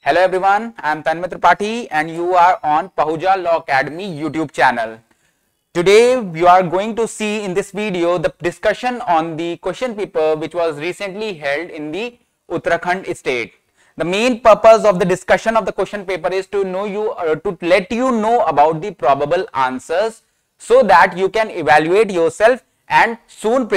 Hello everyone, I am Tanmay Tripathi and you are on Pahuja Law Academy YouTube channel. Today you are going to see in this video the discussion on the question paper which was recently held in the Uttarakhand state. The main purpose of the discussion of the question paper is to let you know about the probable answers so that you can evaluate yourself and soon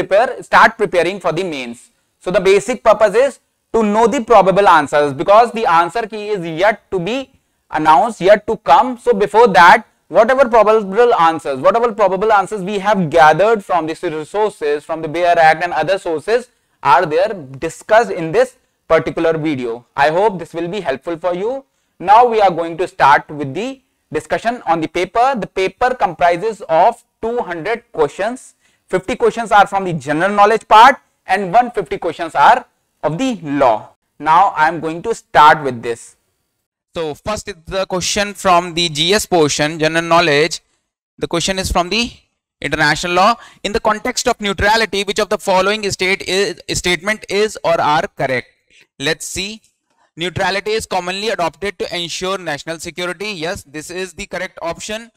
start preparing for the mains. So the basic purpose is to know the probable answers because the answer key is yet to be announced, yet to come. So before that, whatever probable answers we have gathered from the resources, from the Bayer Act and other sources are there discussed in this particular video. I hope this will be helpful for you. Now we are going to start with the discussion on the paper. The paper comprises of 200 questions. 50 questions are from the general knowledge part and 150 questions are of the law. Now I am going to start with this. So first is the question from the GS portion, general knowledge. The question is from the international law. In the context of neutrality, which of the following statement is or are correct? Let's see. Neutrality is commonly adopted to ensure national security. Yes, this is the correct option.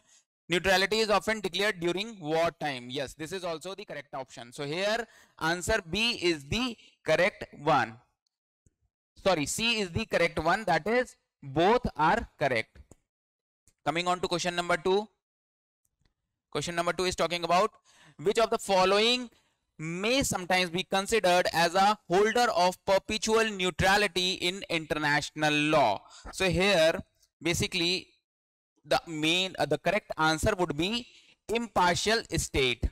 Neutrality is often declared during wartime. Yes, this is also the correct option. So here answer B is the correct one. Sorry, C is the correct one. That is, both are correct. Coming on to question number 2. Question number 2 is talking about which of the following may sometimes be considered as a holder of perpetual neutrality in international law. So here basically the correct answer would be impartial state.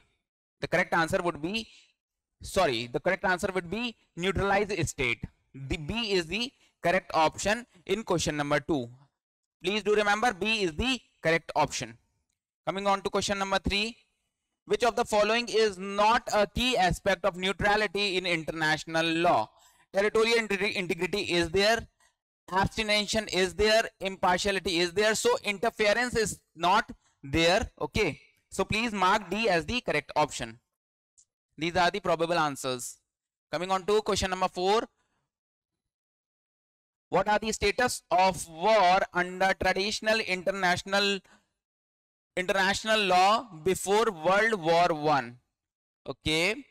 The correct answer would be neutralized state. The B is the correct option in question number 2. Please do remember B is the correct option. Coming on to question number 3. Which of the following is not a key aspect of neutrality in international law? Territorial integrity is there, abstention is there, impartiality is there, so interference is not there. Okay, so please mark D as the correct option. These are the probable answers. Coming on to question number 4. What are the status of war under traditional international law before World War I? Okay,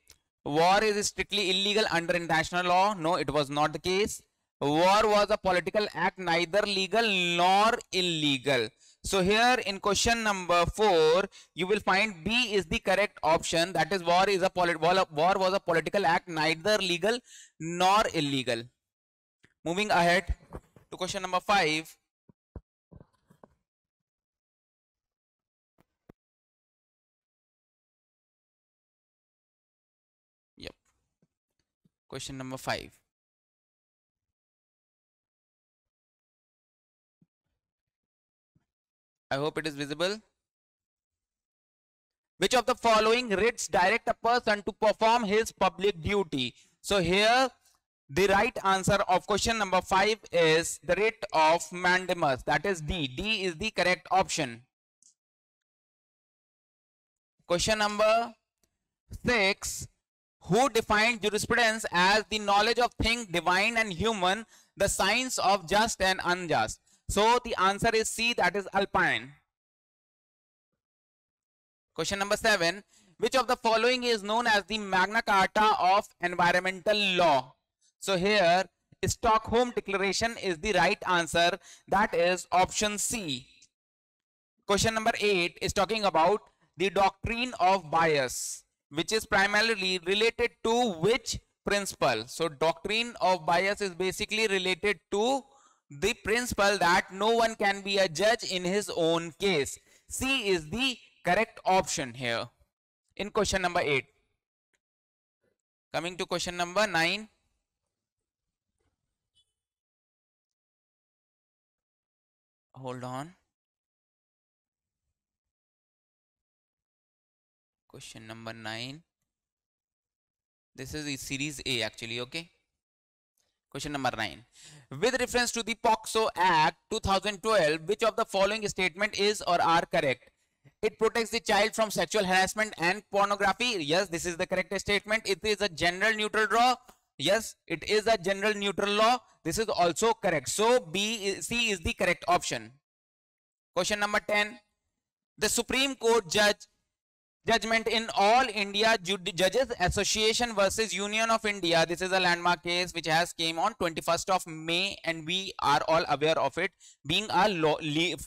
war is strictly illegal under international law. No, it was not the case. War was a political act, neither legal nor illegal. So here in question number 4, you will find B is the correct option. That is, war was a political act, neither legal nor illegal. Moving ahead to question number 5. Yep. Question number 5. I hope it is visible. Which of the following writs direct a person to perform his public duty? So here the right answer of question number 5 is the writ of mandamus. That is D. D is the correct option. Question number 6. Who defined jurisprudence as the knowledge of things divine and human, the science of just and unjust? So the answer is C, that is Alpine. Question number 7. Which of the following is known as the Magna Carta of environmental law? So here Stockholm Declaration is the right answer. That is option C. Question number 8 is talking about the doctrine of bias, which is primarily related to which principle? So doctrine of bias is basically related to the principle that no one can be a judge in his own case. C is the correct option here in question number 8. Coming to question number 9. Hold on. Question number 9. This is the series A actually, okay? Question number 9. With reference to the POCSO Act 2012, which of the following statement is or are correct? It protects the child from sexual harassment and pornography. Yes, this is the correct statement. It is a general neutral law. Yes, it is a general neutral law. This is also correct. So C is the correct option. Question number 10. The Supreme Court judgment in All India Judges Association versus Union of India. This is a landmark case which has came on 21st of May, and we are all aware of it being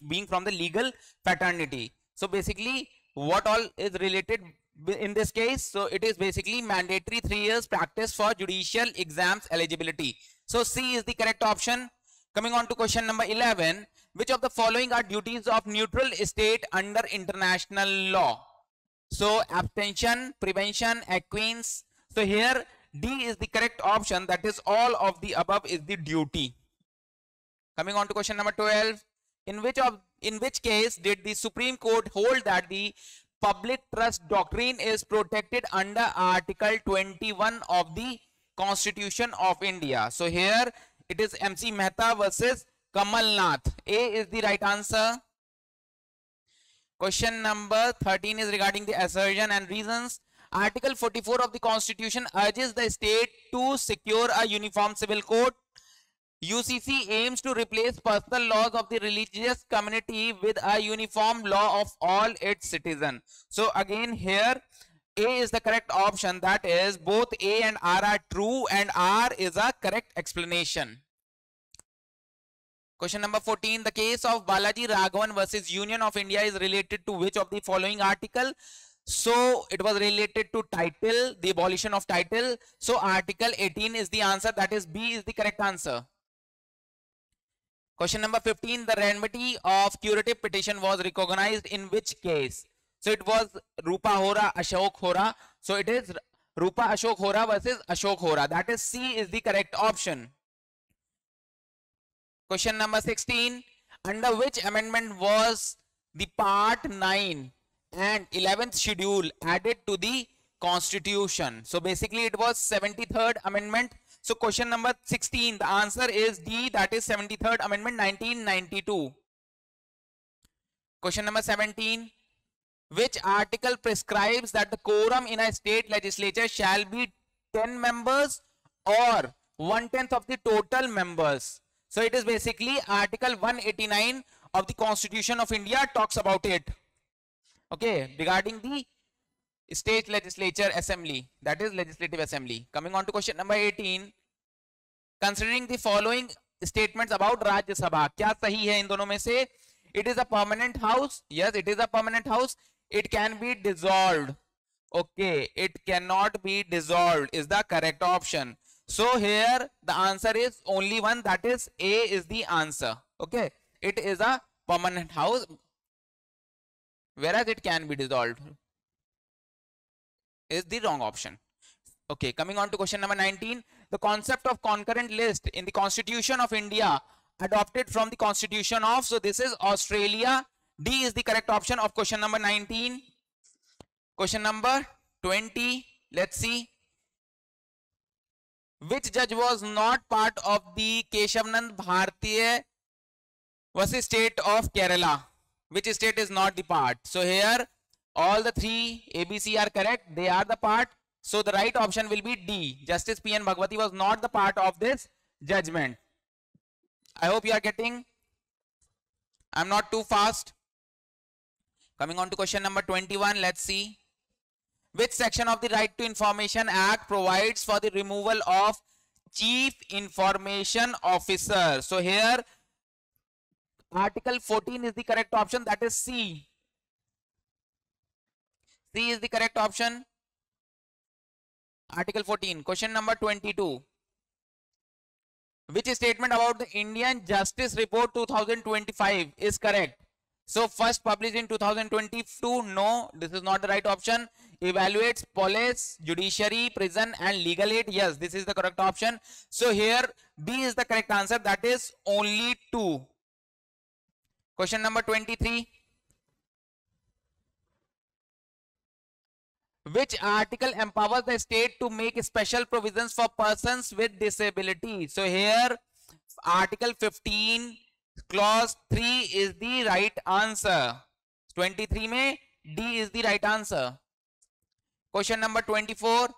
being from the legal fraternity. So basically, what all is related in this case? So it is basically mandatory 3 years practice for judicial exams eligibility. So C is the correct option. Coming on to question number 11. Which of the following are duties of neutral state under international law? So abstention, prevention, acquiescence. So here D is the correct option. That is all of the above is the duty. Coming on to question number 12. In which case did the Supreme Court hold that the public trust doctrine is protected under Article 21 of the Constitution of India? So here it is MC Mehta versus Kamal Nath. A is the right answer. Question number 13 is regarding the assertion and reasons. Article 44 of the Constitution urges the state to secure a uniform civil code. UCC aims to replace personal laws of the religious community with a uniform law of all its citizens. So again here A is the correct option. That is both A and R are true, and R is a correct explanation. Question number 14. The case of Balaji Raghavan versus Union of India is related to which of the following article? So it was related to title, the abolition of title. So Article 18 is the answer. That is B is the correct answer. Question number 15. The remedy of curative petition was recognized in which case? So it was Rupa Hora, Ashok Hora. So it is Rupa Ashok Hora versus Ashok Hora. That is C is the correct option. Question number 16. Under which amendment was the part 9 and 11th schedule added to the Constitution? So basically it was 73rd amendment. So question number 16, the answer is D, that is 73rd amendment 1992. Question number 17. Which article prescribes that the quorum in a state legislature shall be 10 members or 1/10 of the total members? So it is basically Article 189 of the Constitution of India talks about it. Okay, regarding the state legislature assembly, that is legislative assembly. Coming on to question number 18. Considering the following statements about Rajya Sabha, क्या सही है इन दोनों में से? It is a permanent house. Yes, it is a permanent house. It can be dissolved. Okay, it cannot be dissolved is the correct option. So here the answer is only one, that is A is the answer. Okay, it is a permanent house, whereas it can be dissolved is the wrong option. Okay, coming on to question number 19. The concept of concurrent list in the Constitution of India adopted from the Constitution of, so this is Australia. D is the correct option of question number 19. Question number 20. Let's see. Which judge was not part of the Keshavanand Bhartiya versus state of Kerala? Which state is not the part? So here all the three ABC are correct. They are the part. So the right option will be D. Justice P.N. Bhagwati was not the part of this judgment. I hope you are getting. I'm not too fast. Coming on to question number 21. Let's see. Which section of the Right to Information Act provides for the removal of Chief Information Officer? So here Article 14 is the correct option. That is C. C is the correct option. Article 14. Question number 22. Which statement about the Indian Justice Report 2025 is correct? So first published in 2022. No, this is not the right option. Evaluates police, judiciary, prison and legal aid. Yes, this is the correct option. So here B is the correct answer. That is only 2. Question number 23. Which article empowers the state to make special provisions for persons with disability? So here Article 15 clause 3 is the right answer. 23 में D is the right answer. Question number 24.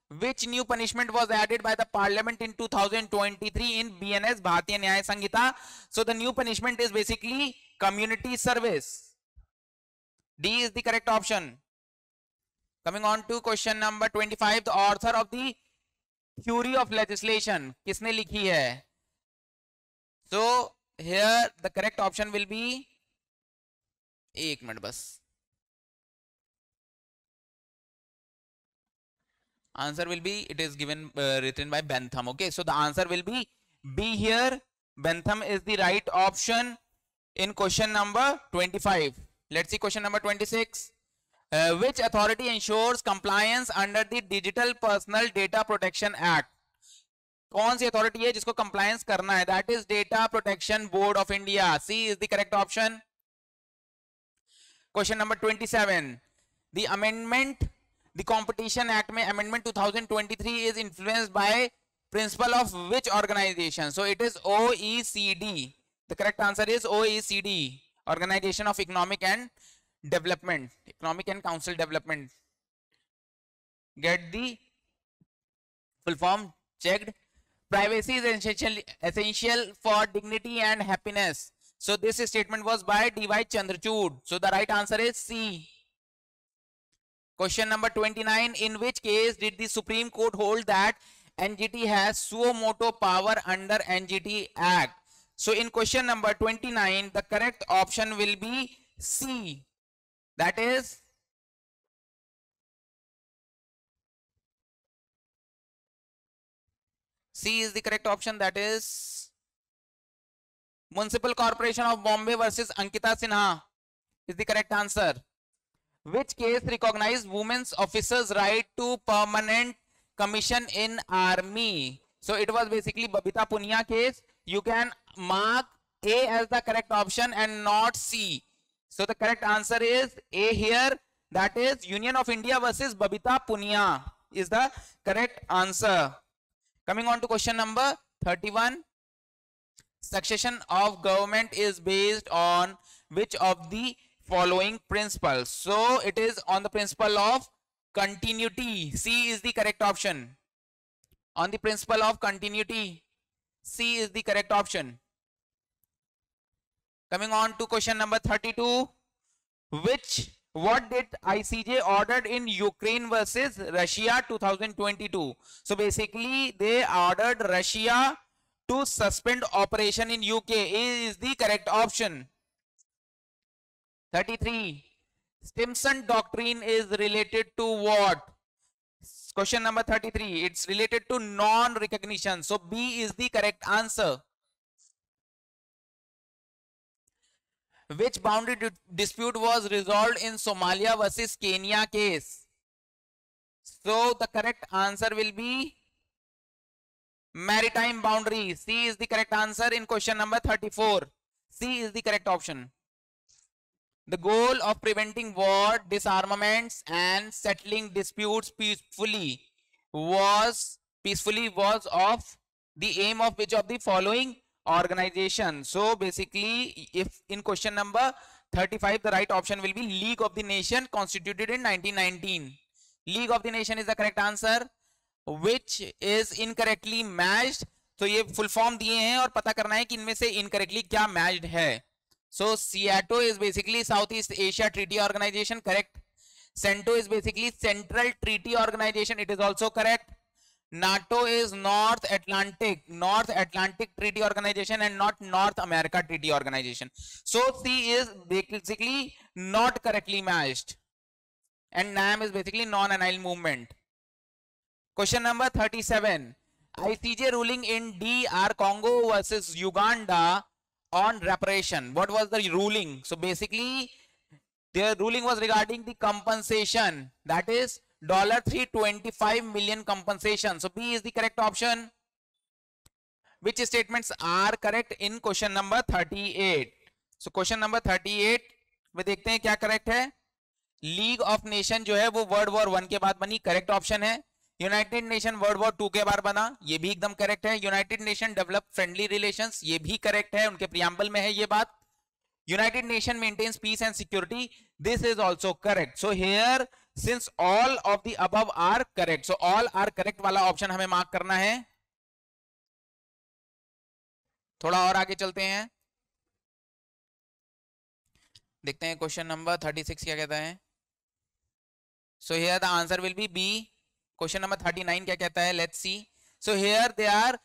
Which new punishment was added by the parliament in 2023 in BNS Bharatiya Nyaya Sanhita? So the new punishment is basically community service. D is the correct option. Coming on to question number 25, the author of the theory of legislation किसने लिखी है? So here the correct option will be, एक minute बस, answer will be, it is given written by Bentham. Okay, so the answer will be B here. Bentham is the right option in question number 25. Let's see question number 26. Which authority ensures compliance under the Digital Personal Data Protection Act? कौन सी authority है जिसको compliance करना है? That is data protection board of India. C is the correct option. Question number 27. The amendment, the competition act में amendment 2023 is influenced by principle of which organisation? So it is OECD. The correct answer is OECD, organisation of economic and development, economic and council development. Get the full form checked. Privacy is essential for dignity and happiness. So this statement was by D.Y. Chandrachud. So the right answer is C. Question number 29. In which case did the Supreme Court hold that NGT has suo motu power under NGT Act? So in question number 29, the correct option will be C. That is C is the correct option. That is Municipal Corporation of Bombay versus Ankita Sinha is the correct answer. Which case recognized women's officers' right to permanent commission in army? So it was basically Babita Punia case. You can mark A as the correct option and not C. So the correct answer is A here. That is Union of India versus Babita Punia is the correct answer. Coming on to question number 31. Succession of government is based on which of the following principles? So it is on the principle of continuity. C is the correct option. On the principle of continuity, C is the correct option. Coming on to question number 32. What did ICJ ordered in Ukraine versus Russia 2022? So basically they ordered Russia to suspend operation in UK. Is the correct option. 33. Stimson doctrine is related to what? Question number 33. It's related to non-recognition. So B is the correct answer. Which boundary dispute was resolved in Somalia versus Kenya case? So the correct answer will be maritime boundary. C is the correct answer in question number 34. C is the correct option. The goal of preventing war, disarmaments and settling disputes peacefully was of the aim of which of the following organization? So basically, if in question number 35, the right option will be League of the Nation, constituted in 1919. League of the Nation is the correct answer, which is incorrectly matched. तो ये full form दिए हैं और पता करना है कि इनमें से incorrectly क्या matched है. So SEATO is basically Southeast Asia Treaty Organization, correct. CENTO is basically Central Treaty Organization, it is also correct. NATO is North Atlantic Treaty Organization and not North America Treaty Organization. So C is basically not correctly matched. And NAM is basically non-annihilation movement. Question number 37. ICJ ruling in DR Congo versus Uganda on reparation. What was the ruling? So basically, their ruling was regarding the compensation. That is $325 million compensation. So B is the correct option. Which statements are correct in question number 38? So question number 38 में देखते हैं क्या correct है. League of nation जो है वो world war 1 के बाद बनी, करेक्ट ऑप्शन है. यूनाइटेड नेशन वर्ल्ड वॉर 2 के बाद बना, ये भी एकदम करेक्ट है. United nation develop friendly relations, ये भी करेक्ट है, उनके प्रियम्बल में है ये बात. United Nation maintains peace and security, this is also correct. So here since all of the above are correct, so all are correct वाला ऑप्शन हमें मार्क करना है। थोड़ा और आगे चलते हैं, देखते हैं क्वेश्चन नंबर 36 क्या कहता है। So here the answer will be B. Question number 39 क्या कहता है, let's see. So here they are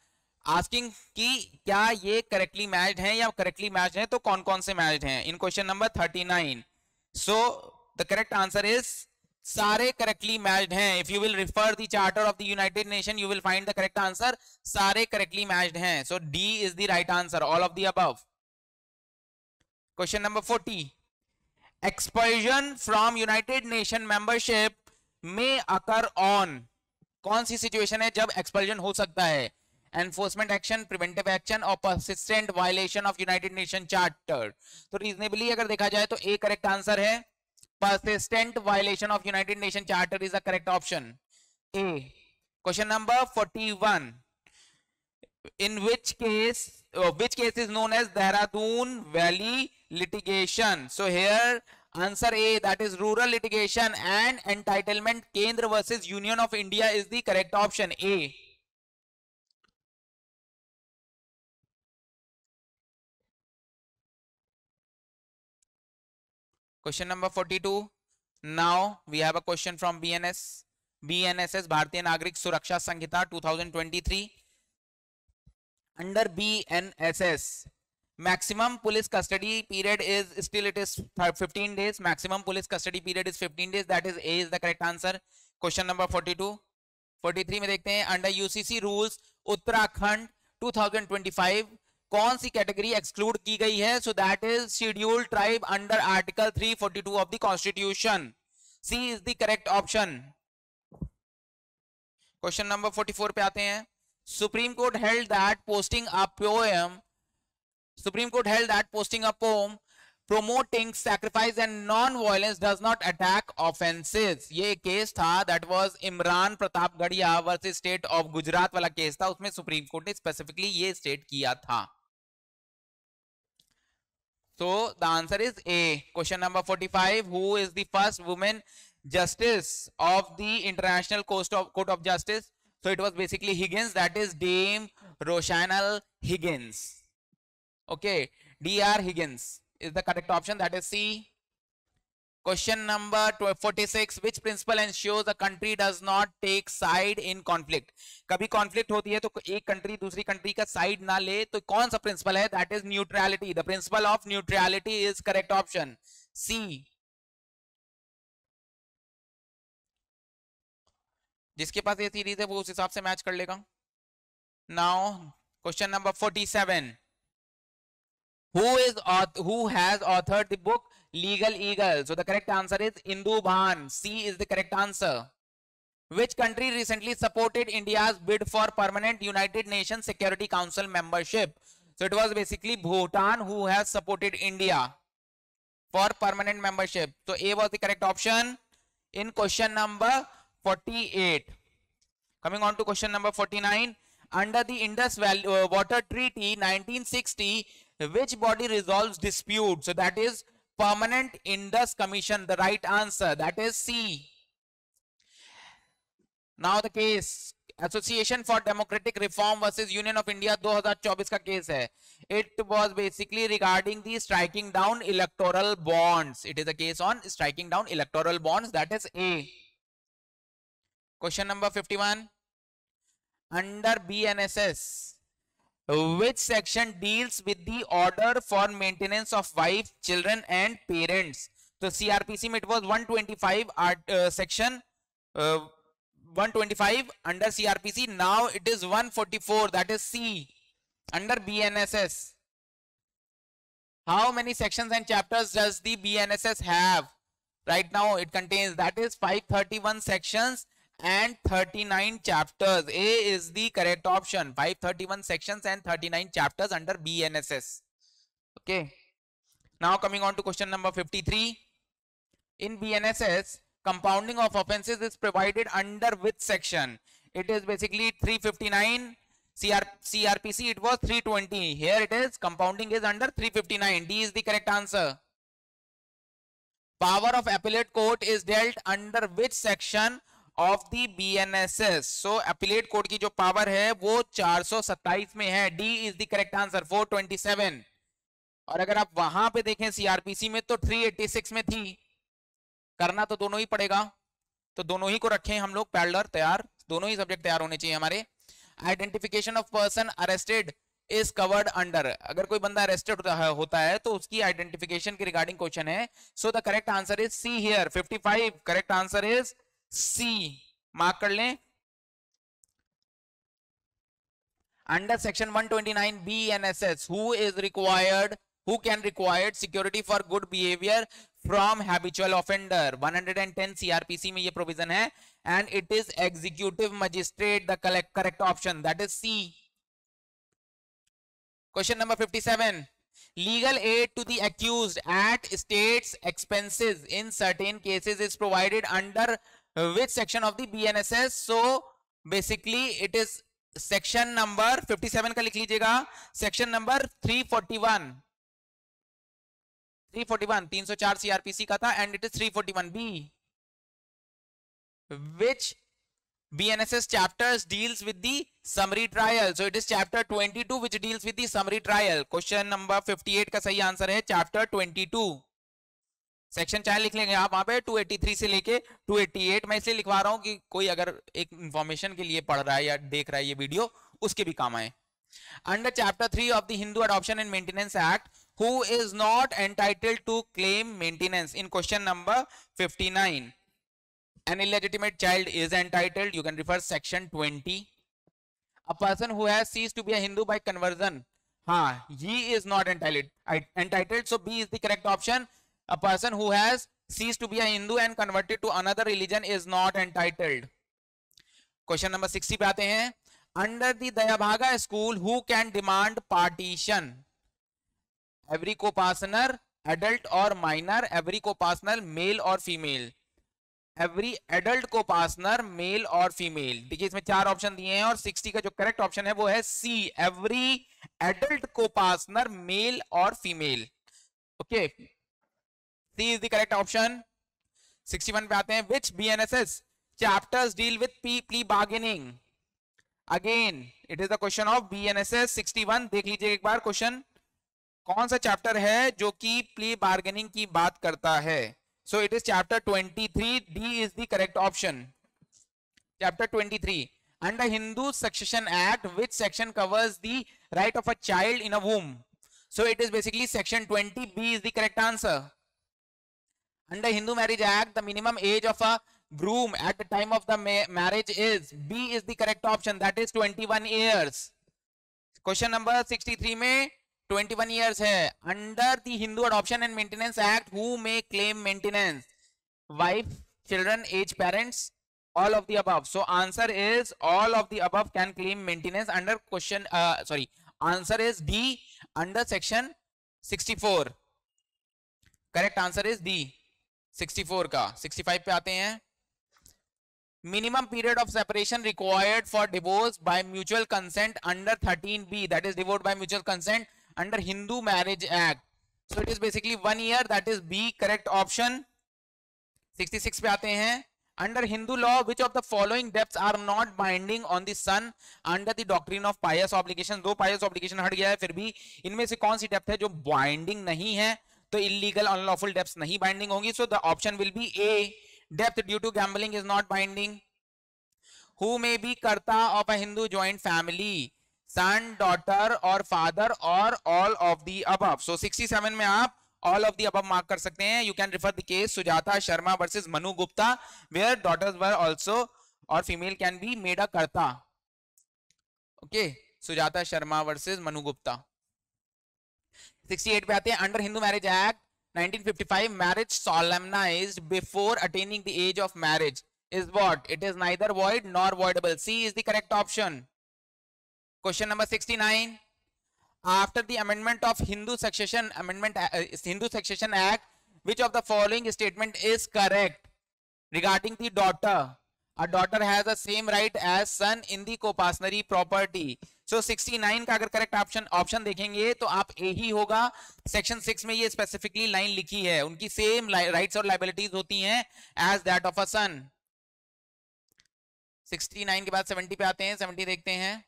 asking कि क्या ये करेक्टली मैच्ड हैं या करेक्टली मैच्ड हैं, तो कौन कौन से मैच्ड हैं in question number 39। So the correct answer is सारे करेक्टली मैच्ड हैं। If you will refer the charter of the United Nation you will find the correct answer, सारे करेक्टली मैच्ड हैं। So D is the right answer, all of the above. Question number 40, expulsion from United Nation membership में occur on, कौन सी situation है जब एक्सपर्जन हो सकता है, enforcement action, preventive action और persistent violation of United nation charter. तो रीजनेबली अगर देखा जाए तो ए करेक्ट आंसर है, persistent violation of United Nations Charter is the correct option, A. Question number 41, in which case is known as Dehradun Valley litigation? So here answer A, that is rural litigation and entitlement, Kendra versus Union of India is the correct option, A. Question number 42. Now we have a question from BNSS, Bharatiya Nagrik Suraksha Sanhita 2023. Under BNSS, maximum police custody period is still it is 15 days. Maximum police custody period is 15 days. That is A is the correct answer. Question number 42. 43 में देखते हैं, under UCC rules Uttarakhand 2025 कौन सी category exclude की गई है? So that is scheduled tribe under article 342 of the constitution. C is the correct option. Question number 44 पे आते हैं। Supreme Court held that posting a poem, Supreme Court held that posting a poem promoting sacrifice and non-violence does not attack offenses। ये case था, that was Imran Pratapgarhi versus state of Gujarat वाला case था, उसमें Supreme Court ने specifically ये state किया था। So the answer is A. Question number 45, who is the first woman justice of the International Court of Justice? So it was basically Higgins, that is Dame Rochanel Higgins. Okay, D.R. Higgins is the correct option, that is C. Question number 46, which principle ensures a country does not take side in conflict? कभी conflict होती है तो एक country दूसरी country का side ना ले, तो कौन सा principle है? That is neutrality. The principle of neutrality is correct option, C. जिसके पास ये सीरीज है वो उस हिसाब से मैच कर लेगा। Now question number 47, who has authored the book Legal Eagle? So the correct answer is Indu Bhan. C is the correct answer. Which country recently supported India's bid for permanent United Nations Security Council membership? So it was basically Bhutan who has supported India for permanent membership. So A was the correct option in question number 48. Coming on to question number 49. Under the Indus Water Treaty 1960, which body resolves dispute? So that is Permanent Indus Commission, the right answer, that is C. Now the case, Association for Democratic Reform versus Union of India 2024 का case है. It was basically regarding the striking down electoral bonds. It is a case on striking down electoral bonds, that is A. Question number 51. Under BNSS, which section deals with the order for maintenance of wife, children and parents? So CRPC में it was 125 section 125 under CRPC. Now it is 144, that is C under BNSS. How many sections and chapters does the BNSS have? Right now it contains, that is 531 sections and 39 chapters. A is the correct option. 531 sections and 39 chapters under BNSS. Okay. Now coming on to question number 53. In BNSS, compounding of offenses is provided under which section? It is basically 359. CRPC it was 320. Here it is, compounding is under 359. D is the correct answer. Power of appellate court is dealt under which section of the BNSS? So appellate court की जो power है वो 427 में है. D is the correct answer, 427. और अगर आप वहां पे देखें CRPC में तो 386 में थी. करना तो दोनों ही पड़ेगा, तो दोनों ही को रखें हम लोग पैरेलल तैयार, दोनों ही सब्जेक्ट तैयार होने चाहिए हमारे. Identification of person arrested is covered under. अगर कोई बंदा अरेस्टेड होता है तो उसकी आइडेंटिफिकेशन के रिगार्डिंग क्वेश्चन है. So the correct answer is C here, 55. Correct answer is C. Mark कर लें. Under section 129 BNSS who can required security for good behavior from habitual offender. 110 CRPC में ये प्रोविजन है and it is executive magistrate, the correct option, that is C. Question number 57. Legal aid to the accused at state's expenses in certain cases is provided under which section of the BNSS? So basically it is section number 57 का लिख लीजिएगा, section number 341. 304 CRPC का था and it is 341B. Which BNSS chapters deals with the summary trial? So it is chapter 22 which deals with the summary trial. Question number 58 का सही answer है chapter 22. Section चाहे लिख लेंगे आप वहां पे 283 से लेके 288. मैं इसलिए लिखवा रहा हूं कि कोई अगर एक इंफॉर्मेशन के लिए पढ़ रहा है या देख रहा है ये वीडियो, उसके भी काम आए. Under chapter 3 of the Hindu Adoption and Maintenance Act, who is not entitled to claim maintenance? In question number 59, an illegitimate child is entitled. You can refer section 20. A person who has ceased to be a Hindu by conversion, he is not entitled. So B is the correct option. A person who has ceased to be a Hindu and converted to another religion is not entitled. Question number 60 पे आते हैं. Under the Dayabhaga school, who can demand partition? Every co-partner, adult or minor, every co-partner, male or female. Every adult co-partner, male or female. देखिए इसमें 4 option दिए हैं और 60 का जो करेक्ट ऑप्शन है वो है C. Every adult co-partner, male or female. Okay. C is the correct option. 61 पे आते हैं. Which BNSS chapters deal with plea bargaining? Again, it is the question of BNSS 61. देख लीजिए एक बार क्वेश्चन. कौन सा चैप्टर है जो कि प्ली बार्गेनिंग की बात करता है? So it is chapter 23. D is the correct option. Chapter 23. Under Hindu Succession Act, which section covers the right of a child in a womb? So it is basically section 20. B is the correct answer. Under Hindu Marriage Act, the minimum age of a groom at the time of the marriage is, B is the correct option, that is 21 years. Question number 63 में 21 years है. Under the Hindu Adoption and Maintenance Act, who may claim maintenance? Wife, children, aged parents, all of the above. So answer is all of the above can claim maintenance under question, answer is D under section 64. Correct answer is D. 64 का. 65 पे आते हैं. Minimum period of separation required for divorce by mutual consent under 13B, that is divorce by mutual consent under Hindu Marriage Act. So it is basically 1 year, that is B, correct option. 66 पे आते हैं. Under Hindu law, which of the following debts are not binding on the son under the doctrine of pious obligation? 2 pious obligation हट गया है, फिर भी इनमें से कौन सी डेप्थ है जो बाइंडिंग नहीं है? तो illegal unlawful debts नहीं बाइंडिंग होंगी. So the option will be A. Debt due to gambling is not binding. Who may be karta of a Hindu joint family? Son, daughter or father or all of the above. So 67 में आप all of the above mark कर सकते हैं. You can refer the case Sujata Sharma versus Manu Gupta, where daughters were also or female can be made a karta. Okay, Sujata Sharma versus Manu Gupta. 68 पे आते हैं. Under Hindu Marriage Act 1955, marriage solemnized before attaining the age of marriage is what? It is neither void nor voidable. C is the correct option. Question number 69. After the amendment of Hindu Succession Act, which of the following statement is correct regarding the daughter? A daughter has the same right as son in the co-partnership property. सो 69 का अगर correct option देखेंगे तो आप ए ही होगा। Section 6 में ये specifically line लिखी है, उनकी सेम राइट्स और लाइबिलिटीज होती हैं एज दैट ऑफ अ सन। 69 के बाद 70 पे आते हैं, 70 देखते हैं।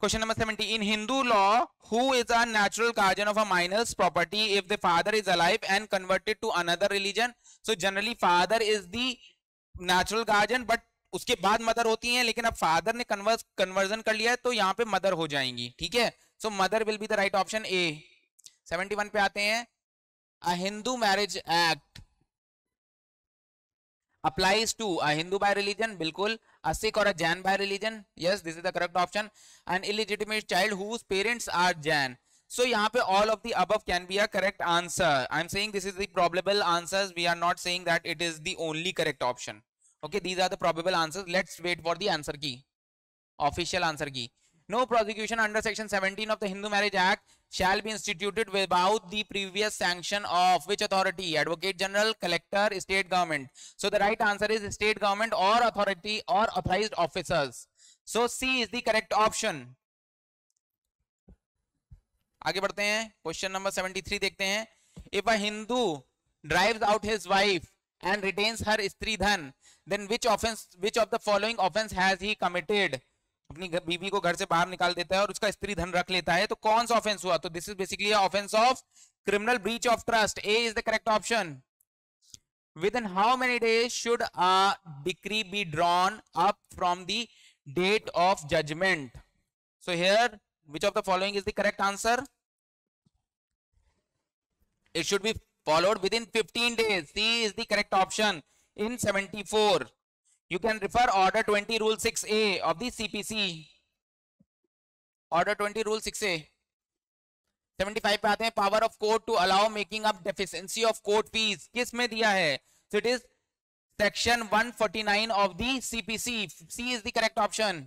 Question number 70. In Hindu law, who is a natural guardian of a minor's property if the father is alive and converted to another religion? So generally father is the natural guardian, but उसके बाद mother होती हैं, लेकिन अब father ने conversion कर लिया है तो यहाँ पे मदर हो जाएंगी, ठीक है। So mother will be the right option A. 71 पे आते हैं। A Hindu marriage act applies to a Hindu by religion, बिल्कुल। A Sikh or a Jain by religion, yes, this is the correct option. An illegitimate child whose parents are Jain. So यहाँ पे all of the above can be a correct answer. I'm saying this is the probable answers. We are not saying that it is the only correct option. Okay, these are the probable answers. Let's wait for the answer key, official answer key. No prosecution under section 17 of the Hindu Marriage Act shall be instituted without the previous sanction of which authority? Advocate General, Collector, State Government. So the right answer is State Government or authority or authorized officers. So C is the correct option. आगे बढ़ते हैं, question number 73 देखते हैं। If a Hindu drives out his wife and retains her स्त्री धन, then which of the following offense has he committed? अपनी बीवी को घर से बाहर निकाल देता है और उसका स्त्री धन रख लेता है, तो कौन सा ऑफेंस हुआ? तो this is basically offence of criminal breach of trust. A is the correct option. Within how many days should a decree be drawn up from the date of judgment? So here, which of the following is the correct answer? It should be followed within 15 days. C is the correct option. In 74, you can refer Order 20 Rule 6A of the CPC. Order 20 Rule 6A. 75 पे आते हैं। Power of court to allow making up deficiency of court fees किस में दिया है? So it is section 149 of the CPC. C is the correct option.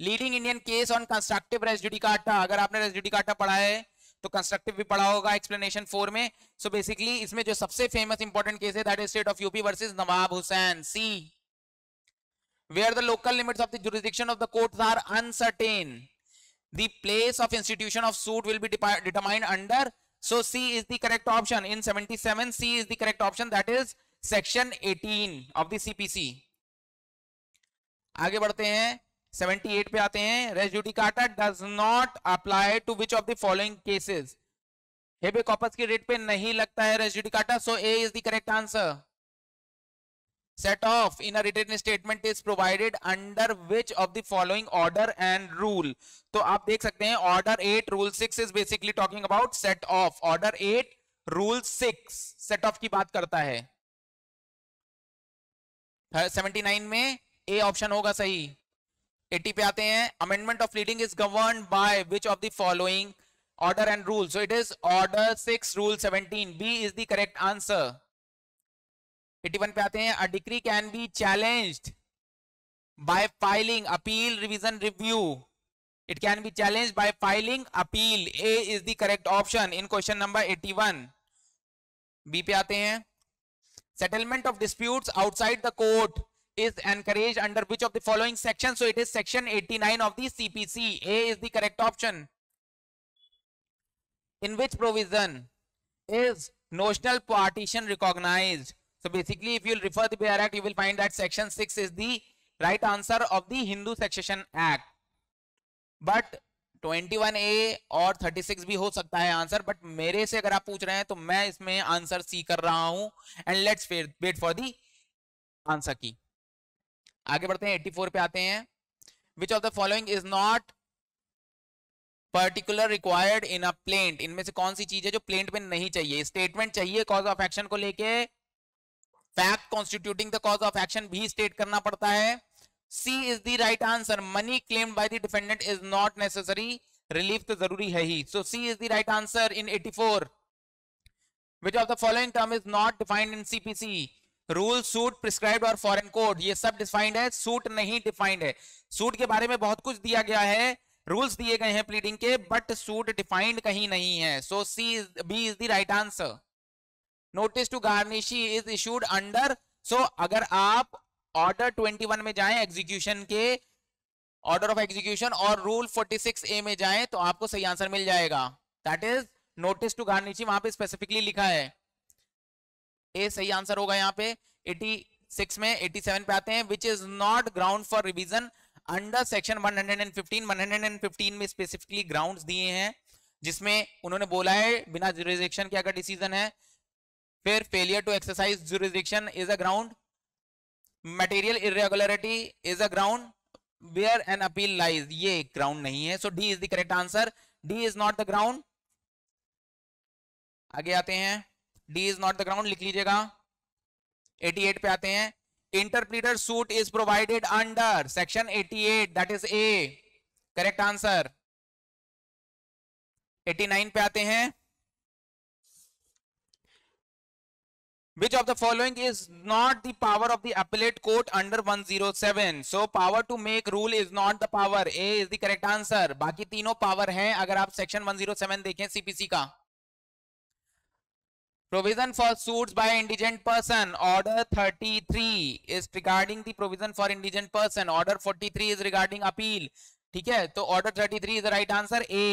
Leading Indian case on constructive res judicata. अगर आपने res judicata पढ़ा है तो constructive भी पढ़ा होगा एक्सप्लेनेशन 4 में। सो बेसिकली इसमें जो सबसे फेमस इंपॉर्टेंट केस है that is state of UP versus Nawab Hussain. C, where the local limits of the jurisdiction of the courts are uncertain, the place of institution of suit will be determined under. So C is the correct option. In 77 C is the correct option, that is section 18 of the CPC. आगे बढ़ते हैं, 78 पे आते हैं। Res judicata does not apply to which of the following cases? Habeas corpus की writ पे नहीं लगता है res judicata, so A is the correct answer. Set off in a written statement is provided under which of the following order and rule? तो आप देख सकते हैं order 8 rule 6 is basically talking about set off. Order 8 rule 6 set off की बात करता है। 79 में ए ऑप्शन होगा सही। 80 पे आते हैं। Amendment of pleading is governed by which of the following order and rule? So it is order 6 rule 17। B is the correct answer. 81 पे आते हैं। A decree can be challenged by filing appeal revision review. It can be challenged by filing appeal. A is the correct option in question number 81। B पे आते हैं। Settlement of disputes outside the court is encouraged under which of the following section? So it is section 89 of the CPC. A is the correct option. In which provision is notional partition recognized? So basically if you will refer the Bear Act, you will find that section 6 is the right answer of the Hindu Succession Act. But 21A और 36 भी हो सकता है answer, but मेरे से अगर आप पूछ रहे हैं तो मैं इसमें आंसर सी कर रहा हूं। And let's wait for the answer key. आगे बढ़ते हैं। 84 पे आते हैं। Which of the following is not particular required in a plaint? इनमें से कौन सी चीज है जो प्लेंट में नहीं चाहिए? स्टेटमेंट चाहिए कॉज ऑफ एक्शन को लेके, fact constituting the cause of action भी स्टेट करना पड़ता है। C is the right answer. Money claimed by the defendant is not necessary, relief तो जरूरी है ही। So C is the right answer in 84। Which of the following term is not defined in CPC? Rule, suit, prescribed और foreign code, ये सब defined है, suit नहीं defined है। सूट के बारे में बहुत कुछ दिया गया है, रूल्स दिए गए हैं प्लीडिंग के, बट सूट डिफाइंड कहीं नहीं है। So B is the right answer. Notice to garnishee is issued under. So अगर आप ऑर्डर 21 में जाएं एग्जीक्यूशन के, ऑर्डर ऑफ एग्जीक्यूशन और रूल 46A में जाएं तो आपको सही आंसर मिल जाएगा। That is notice to garnishee, वहां पे स्पेसिफिकली लिखा है। ए सही आंसर होगा यहाँ पे। 86 में 87 पे आते हैं, which is not ground for revision under section 115। 115 में स्पेसिफिकली ग्राउंड्स दिए हैं जिसमें उन्होंने बोला है बिना जुरिसडिक्शन के अगर डिसीजन है, फिर failure to exercise jurisdiction is a ground, material irregularity is a ground, where an appeal lies, ये ग्राउंड नहीं है। So D is the correct answer, D is not the ground. आगे आते हैं, D is not the ground लिख लीजिएगा। 88 पे आते हैं, interpleader suit is provided under section 88, that is A, correct answer. 89 पे आते हैं, which of the following is not the power of the appellate court under 107? So power to make rule is not the power, A is the correct answer। बाकी तीनों power हैं अगर आप section 107 देखें CPC का। Provision for suits by indigent person, order 33 is regarding the provision for indigent person, order 43 is regarding appeal, ठीक है। तो order 33 is the right answer, A।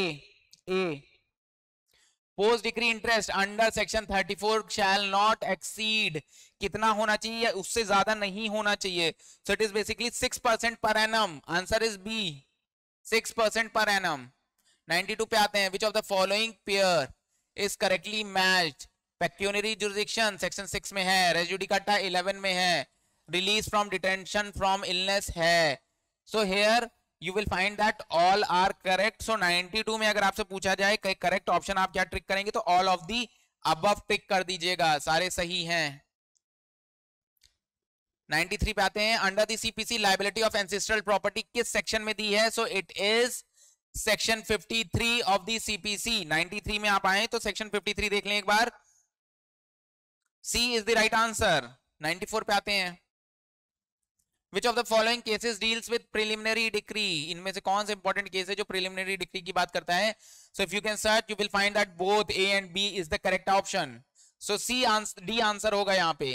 Post decree interest under section 34 shall not exceed, कितना होना चाहिए, उससे ज्यादा नहीं होना चाहिए। सो it is basically 6% per annum, answer is B, 6% per annum. 92 पे आते हैं, which of the following pair is correctly matched? Pecuniary jurisdiction section 6 में है, रेस जुडिकाटा 11 में है, release from detention from illness है। So here you will find that all are correct। so 92 में अगर आपसे पूछा जाए करेक्ट ऑप्शन आप क्या ट्रिक करेंगे, तो all of the above trick कर दीजिएगा, सारे सही हैं। 93 पे आते हैं, under the CPC liability of ancestral property किस सेक्शन में दी है? So it is section 53 of the CPC. 93 में आप आए तो सेक्शन 53 देख लें एक बार, सी इज द राइट आंसर। 94 पे आते हैं, Which of the following cases deals with preliminary decree? इनमें से कौन से इंपॉर्टेंट केस है जो preliminary decree की बात करता है? So if you can search, you will find that both A and B is the correct option. So D answer होगा यहाँ पे।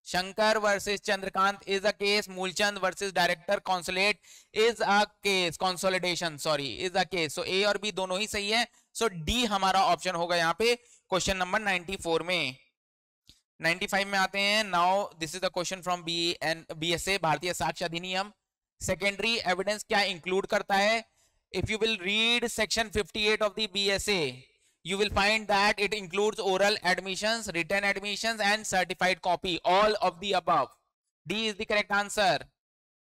Shankar versus Chandrakant is a case, Moolchand versus director consulate is a case, consolidation sorry is a case। So A और B दोनों ही सही है। So D हमारा option होगा यहाँ पे क्वेश्चन नंबर 94 में। 95 में आते हैं, now this is the question from BSA भारतीय साक्ष्य अधिनियम। सेकेंडरी एविडेंस क्या इंक्लूड करता है? If you will read section 58 of the BSA, you will find that it includes oral admissions, written admissions and certified copy, all of the above। D is the correct answer।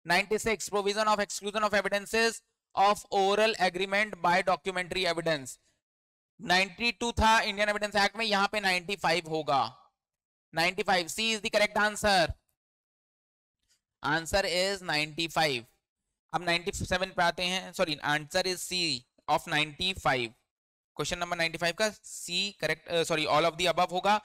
96 provision of exclusion of evidences of oral agreement by documentary evidence। 92 था Indian evidence act में, यहाँ पे 95 होगा। 95 C is the correct answer। Answer is 95। अब 97 पे आते हैं, sorry answer is C of 95। Question number 95 का C correct, sorry all of the above होगा।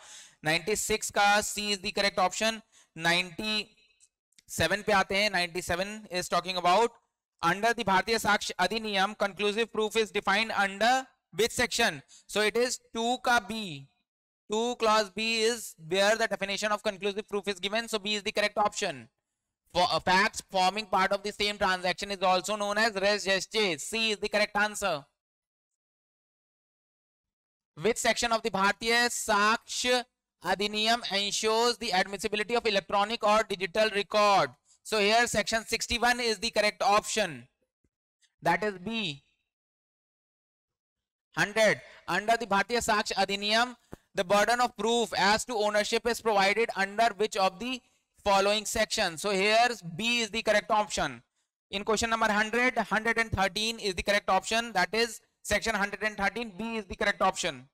96 का C is the correct option. 97 पे आते हैं, 97 is talking about under the Bharatiya Sakshya अधिनियम conclusive proof is defined under which section? So it is 2 का B, 2 clause B is where the definition of conclusive proof is given, so B is the correct option। For facts forming part of the same transaction is also known as res gestae, C is the correct answer। Which section of the Bharatiya Sakshya Adhiniyam ensures the admissibility of electronic or digital record? So here section 61 is the correct option, that is B। 100 under the Bharatiya Sakshya Adhiniyam, the burden of proof as to ownership is provided under which of the following section? So here B is the correct option। In question number 100, 113 is the correct option, that is section 113, B is the correct option।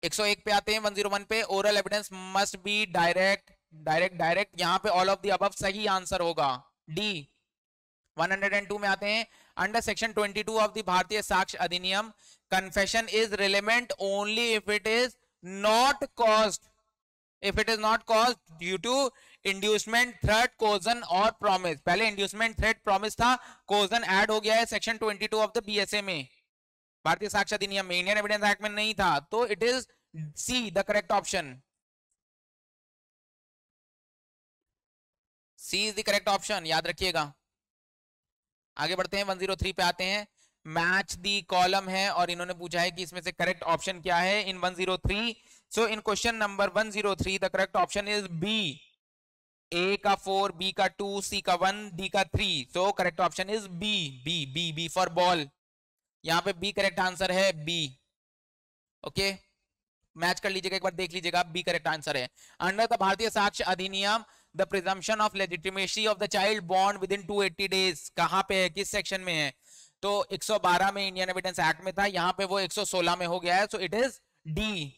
101 पे आते हैं, 101 पे oral evidence must be direct, यहाँ पे all of the above सही answer होगा, D। 102 में आते हैं, under section 22 of the Bharatiya Sakshya अधिनियम confession is relevant only if it is not caused due to inducement, threat, coercion और promise। पहले inducement, threat, promise था, coercion ऐड हो गया है सेक्शन 22 ऑफ द BSA में, भारतीय साक्ष्य अधिनियम में, इंडियन एविडेंस एक्ट में नहीं था, तो it is C the correct option. C is the correct option, याद रखिएगा। आगे बढ़ते हैं, 103 पे आते हैं। मैच दी कॉलम है और इन्होंने पूछा है कि इसमें से करेक्ट ऑप्शन क्या है in 103। So in question number 103 the correct option is B. A का 4, बी का 2, सी का 1, डी का 3। So correct option is B. B B B for ball. यहाँ पे बी करेक्ट आंसर है, बी। ओके, मैच कर लीजिएगा, एक बार देख लीजिएगा, बी करेक्ट आंसर है। Under the Bharatiya Sakshya Adhiniyam the presumption of legitimacy of the child born within 280 days कहां पे है, किस सेक्शन में है? तो 112 में इंडियन एविडेंस एक्ट में था, यहां पे वो 116 में हो गया है। So it is D.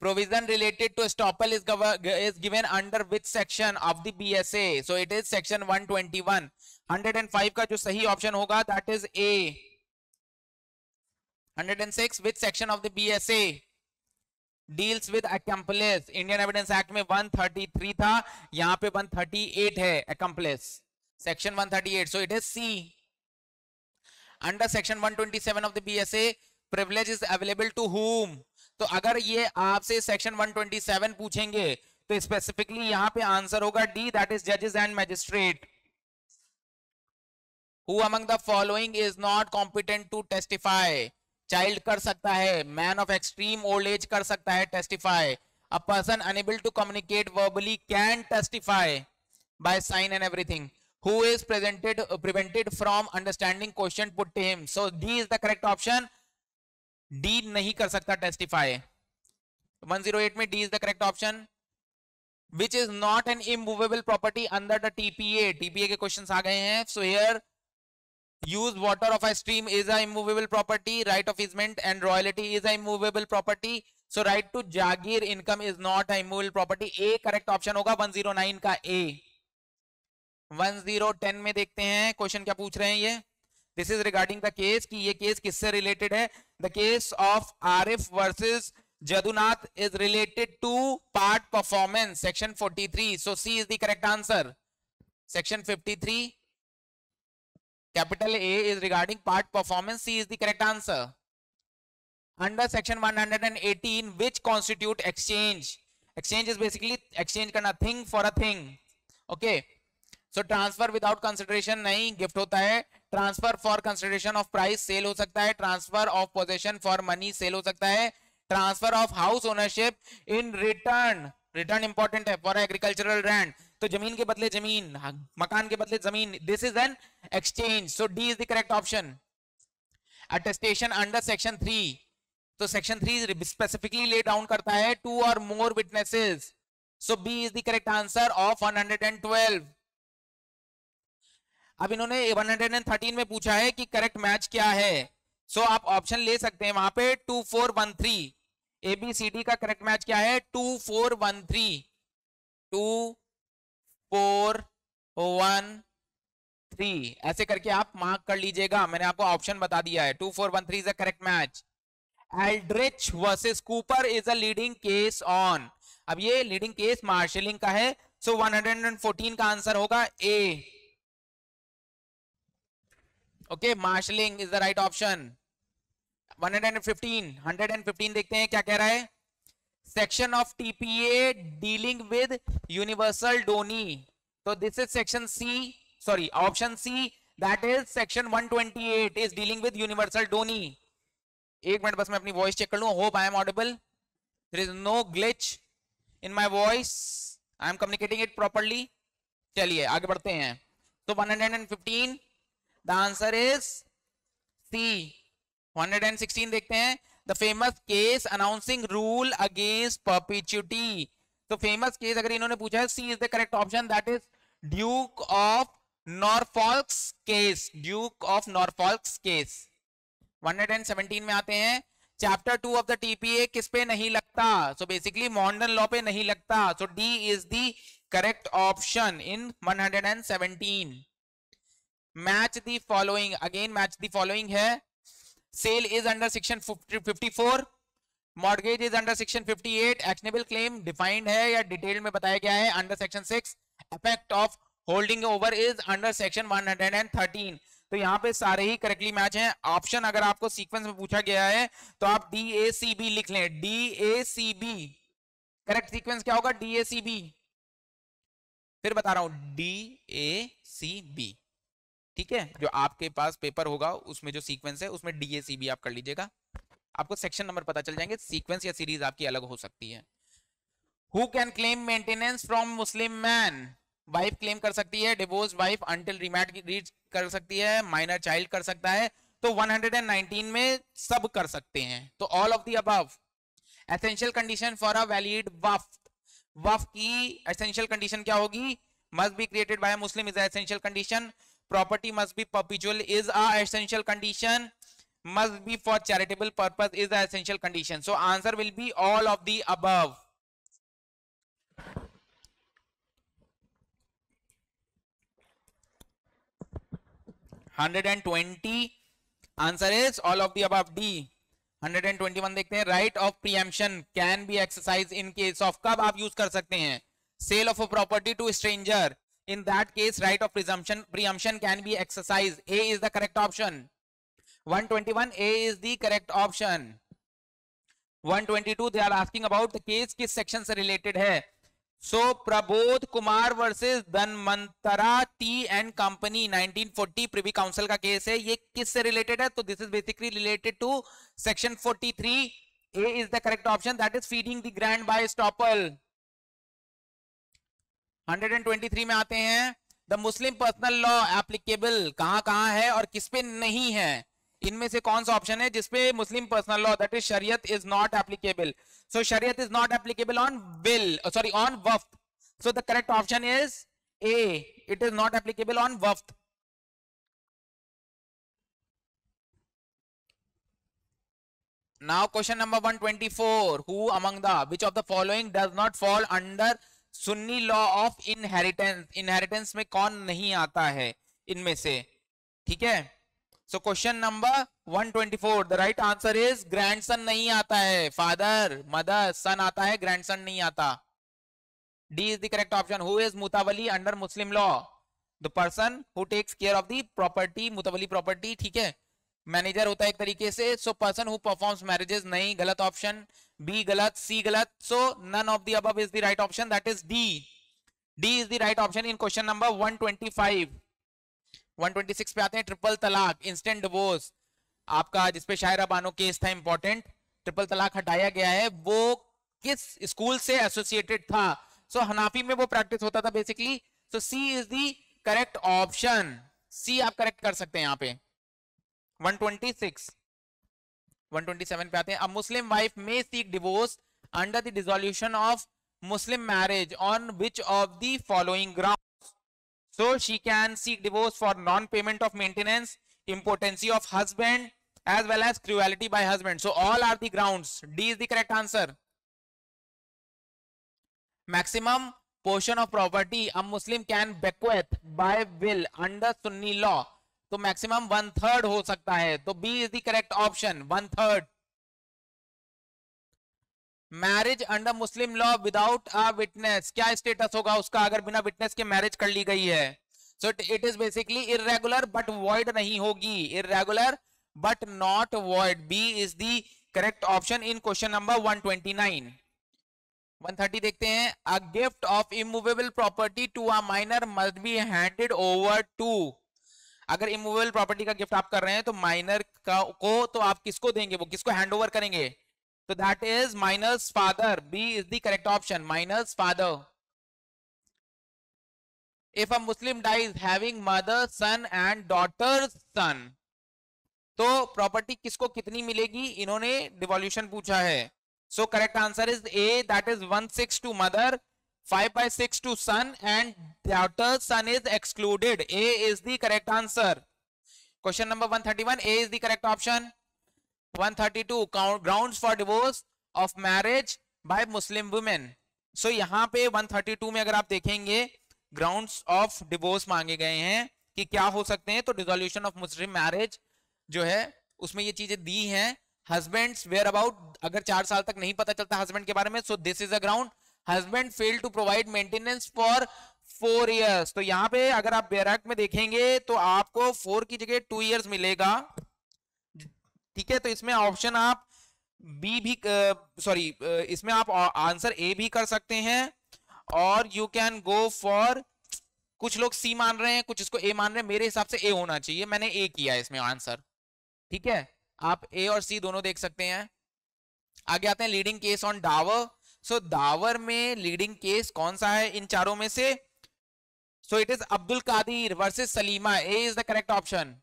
Provision related to estoppel is given under which section of the BSA? So it is section 121. 105 का जो सही ऑप्शन होगा that is A. 106 which section of the BSA deals with accomplice? Indian Evidence Act में 133 था, यहाँ पे 138 है accomplice. Section 138. So it is C. Under section 127 of the BSA, privilege is available to whom? तो अगर ये आपसे सेक्शन 127 पूछेंगे तो स्पेसिफिकली यहां पे आंसर होगा डी, दैट इज जजेस and magistrate. Who among the following is not competent to testify? Child कर सकता है, man of extreme old age कर सकता है testify, a person unable to communicate verbally can testify by sign and everything, who is prevented from understanding question put to him. So D is the correct option. D नहीं कर सकता testify. 108 में D is the correct option. Which is not an immovable property under the TPA? TPA के questions आ गए हैं। So here use water of a stream is a immovable property, right of easement and royalty is a immovable property, so right to jagir income is not a immovable property। A correct option होगा 109 का A। 1010 में देखते हैं question क्या पूछ रहे हैं ये। This is regarding the case कि ये केस किससे रिलेटेड है। The case of Arif versus Jadunath is related to part performance section 43। So C is the correct answer. Section 53 capital A is regarding part performance, C is the correct answer। Under section 118 which constitute exchange? Exchange is basically exchange करना thing for a thing। okay, so transfer without consideration नहीं, gift होता है। transfer for consideration of price sale हो सकता है, transfer of possession for money sale हो सकता है, transfer of house ownership in return, return important है for agricultural land, तो जमीन के बदले जमीन, मकान के बदले जमीन, this is an exchange. So D is the correct option. Attestation under section 3, तो सेक्शन 3 स्पेसिफिकली ले डाउन करता है 2 और more witnesses. So B is the correct answer of 112। अब इन्होंने 113 में पूछा है कि करेक्ट मैच क्या है। सो आप ऑप्शन ले सकते हैं वहां पे 2413। एबीसीडी का करेक्ट मैच क्या है? 2413। 2413 ऐसे करके आप मार्क कर लीजिएगा, मैंने आपको ऑप्शन बता दिया है। 2413 is the correct match. Aldrich versus Cooper is a leading case on. अब ये लीडिंग केस मार्शलिंग का है। सो 114 का आंसर होगा A. Okay, marshalling is the right option. 115 देखते हैं क्या कह रहा है। Section of TPA dealing with universal donee, तो this is section C, sorry option C, that is section 128 is dealing with universal donee. एक मिनट बस मैं अपनी वॉइस चेक कर लूं। Hope I am audible, there is no glitch in my voice, I am communicating it properly. चलिए आगे बढ़ते हैं। तो 115 द आंसर इज सी। 116 देखते हैं। The famous case announcing rule against perpetuity, तो फेमस केस अगर इन्होंने पूछा है, C is the correct option, that is Duke of Norfolk's case. Duke of Norfolk's case. 117 में आते हैं। चैप्टर 2 ऑफ द टीपीए किस पे नहीं लगता? सो बेसिकली मॉडर्न लॉ पे नहीं लगता। So D is the correct option in 117। Match the following, again match the following है। Sale is under section 54, mortgage is under section 58, actionable claim defined है या डिटेल में बताया गया है under section 6, effect of holding over is under section 113। तो यहाँ पे सारे ही करेक्टली मैच हैं। ऑप्शन अगर आपको सीक्वेंस में पूछा गया है तो आप DACB लिख लें। DACB करेक्ट सीक्वेंस क्या होगा? DACB, फिर बता रहा हूं DACB। ठीक है, जो आपके पास पेपर होगा उसमें जो सीक्वेंस है उसमें DAC भी आप कर लीजिएगा, आपको सेक्शन नंबर पता चल जाएंगे, सीक्वेंस या सीरीज आपकी अलग हो सकती है। Who can claim maintenance from Muslim man, wife claim कर सकती है, डिवोर्स वाइफ अंटिल रीमैरिज कर सकती है, माइनर चाइल्ड कर सकता है, तो 119 में सब कर सकते हैं, तो all of the above. Essential condition for a valid waqf, waqf की एसेंशियल कंडीशन क्या होगी, must be created by Muslim is essential condition, property must be perpetual is a essential condition, must be for charitable purpose is the essential condition. So answer will be all of the above. Answer is all of the above D. 121 देखते हैं, right of preemption can be exercised in case of, कब आप use कर सकते हैं, sale of a property to stranger, in that case right of preemption can be exercised. A is the correct option. 121 A is the correct option. 122 they are asking about the case किस section से related है, so Prabodh Kumar versus Dhanwantara tea and company 1940 Privy Council का case है, ये किस से related है, तो this is basically related to section 43. A is the correct option, that is feeding the grant by estoppel. 123 में आते हैं, the Muslim personal law applicable कहां है और किस पे नहीं है, इनमें से कौन सा ऑप्शन है जिसपे Muslim personal law that is शरीयत इज नॉट एप्लीकेबल, सो शरीयत is not applicable on will, sorry on वफ्त, so the correct option is A, it is not applicable on वफ्त. Now question number 124, who among the which of the following does not fall under Sunni law of inheritance, inheritance में कौन नहीं आता है इनमें से, ठीक है. So question number 124 the right answer is grandson नहीं आता है, फादर मदर सन आता है, ग्रैंडसन नहीं आता. D is the correct option. Who is mutawalli under Muslim law, the person who takes care of the property, mutawalli property, ठीक है, मैनेजर होता है एक तरीके से. So person who performs marriages, नहीं, गलत ऑप्शन, बी गलत, सी गलत, so none of the above is the right option, that is D. D is the right option in question number 125. 126 पे आते हैं, ट्रिपल तलाक, इंस्टेंट डिवोर्स, आपका जिसपे शायरा बानो केस था इंपॉर्टेंट, ट्रिपल तलाक हटाया गया है, वो किस स्कूल से एसोसिएटेड था, सो हनाफी में वो प्रैक्टिस होता था basically, so C is the correct option, C आप करेक्ट कर सकते हैं यहाँ पे. 126. 127 पे आते हैं, a Muslim wife may seek divorce under the dissolution of Muslim marriage on which of the following grounds, so she can seek divorce for non payment of maintenance, impotency of husband as well as cruelty by husband, so all are the grounds. D is the correct answer. Maximum portion of property a Muslim can bequeath by will under Sunni law, तो maximum 1/3 हो सकता है, तो B is the correct option, 1/3. Marriage under Muslim law without a witness, क्या status होगा उसका अगर बिना विटनेस के मैरिज कर ली गई है, so it is basically irregular but void नहीं होगी, irregular but not void. B is the correct option in question number 129. 130 देखते हैं, a gift of immovable property to a minor must be handed over to, अगर immovable property का gift आप कर रहे हैं तो माइनर को तो आप किसको देंगे, वो किसको हैंड ओवर करेंगे, तो that is minor's father. B is the correct option, minor's father. If a Muslim dies having mother son and daughter son, तो प्रॉपर्टी किसको कितनी मिलेगी, इन्होंने डिवोल्यूशन पूछा है, so correct answer is A, that is 1/6 to mother, 5/6 to son and daughter's son is excluded. A is the correct answer. Question number 131, A is the correct option. 132, grounds for divorce of marriage by Muslim women. So यहाँ पे 132 में अगर आप देखेंगे grounds of divorce मांगे गए हैं कि क्या हो सकते हैं, तो dissolution of Muslim marriage जो है उसमें ये चीजें दी हैं. Husband's whereabout, अगर 4 साल तक नहीं पता चलता husband के बारे में, so this is a ground. Husband fail to provide maintenance for 4 years, तो यहाँ पे अगर आप बैरक में देखेंगे तो आपको 4 की जगह 2 years मिलेगा, ठीक है. तो इसमें ऑप्शन आप बी भी सॉरी इसमें आप आंसर ए भी कर सकते हैं और यू कैन गो फॉर कुछ लोग सी मान रहे हैं, कुछ इसको ए मान रहे हैं, मेरे हिसाब से ए होना चाहिए, मैंने ए किया है इसमें आंसर। ठीक है, आप ए और सी दोनों देख सकते हैं। आगे आते हैं लीडिंग केस ऑन डावर। सो डावर में लीडिंग केस कौन सा है इन चारों में से? So it is Abdul Kadir versus Salima, A is the correct option.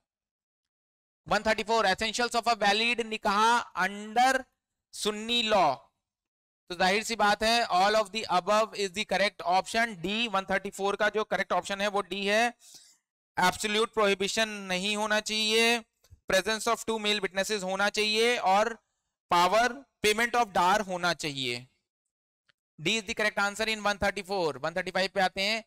134 essentials of a valid nikah under Sunni law. तो जाहिर सी बात है all of the above is the correct option D. 134 का जो करेक्ट ऑप्शन है वो डी है। एब्सोल्यूट प्रोहिबिशन नहीं होना चाहिए, प्रेजेंस ऑफ 2 मेल विटनेसेस होना चाहिए और पावर पेमेंट ऑफ डार होना चाहिए। D is the correct answer in 134। 135 पे आते हैं,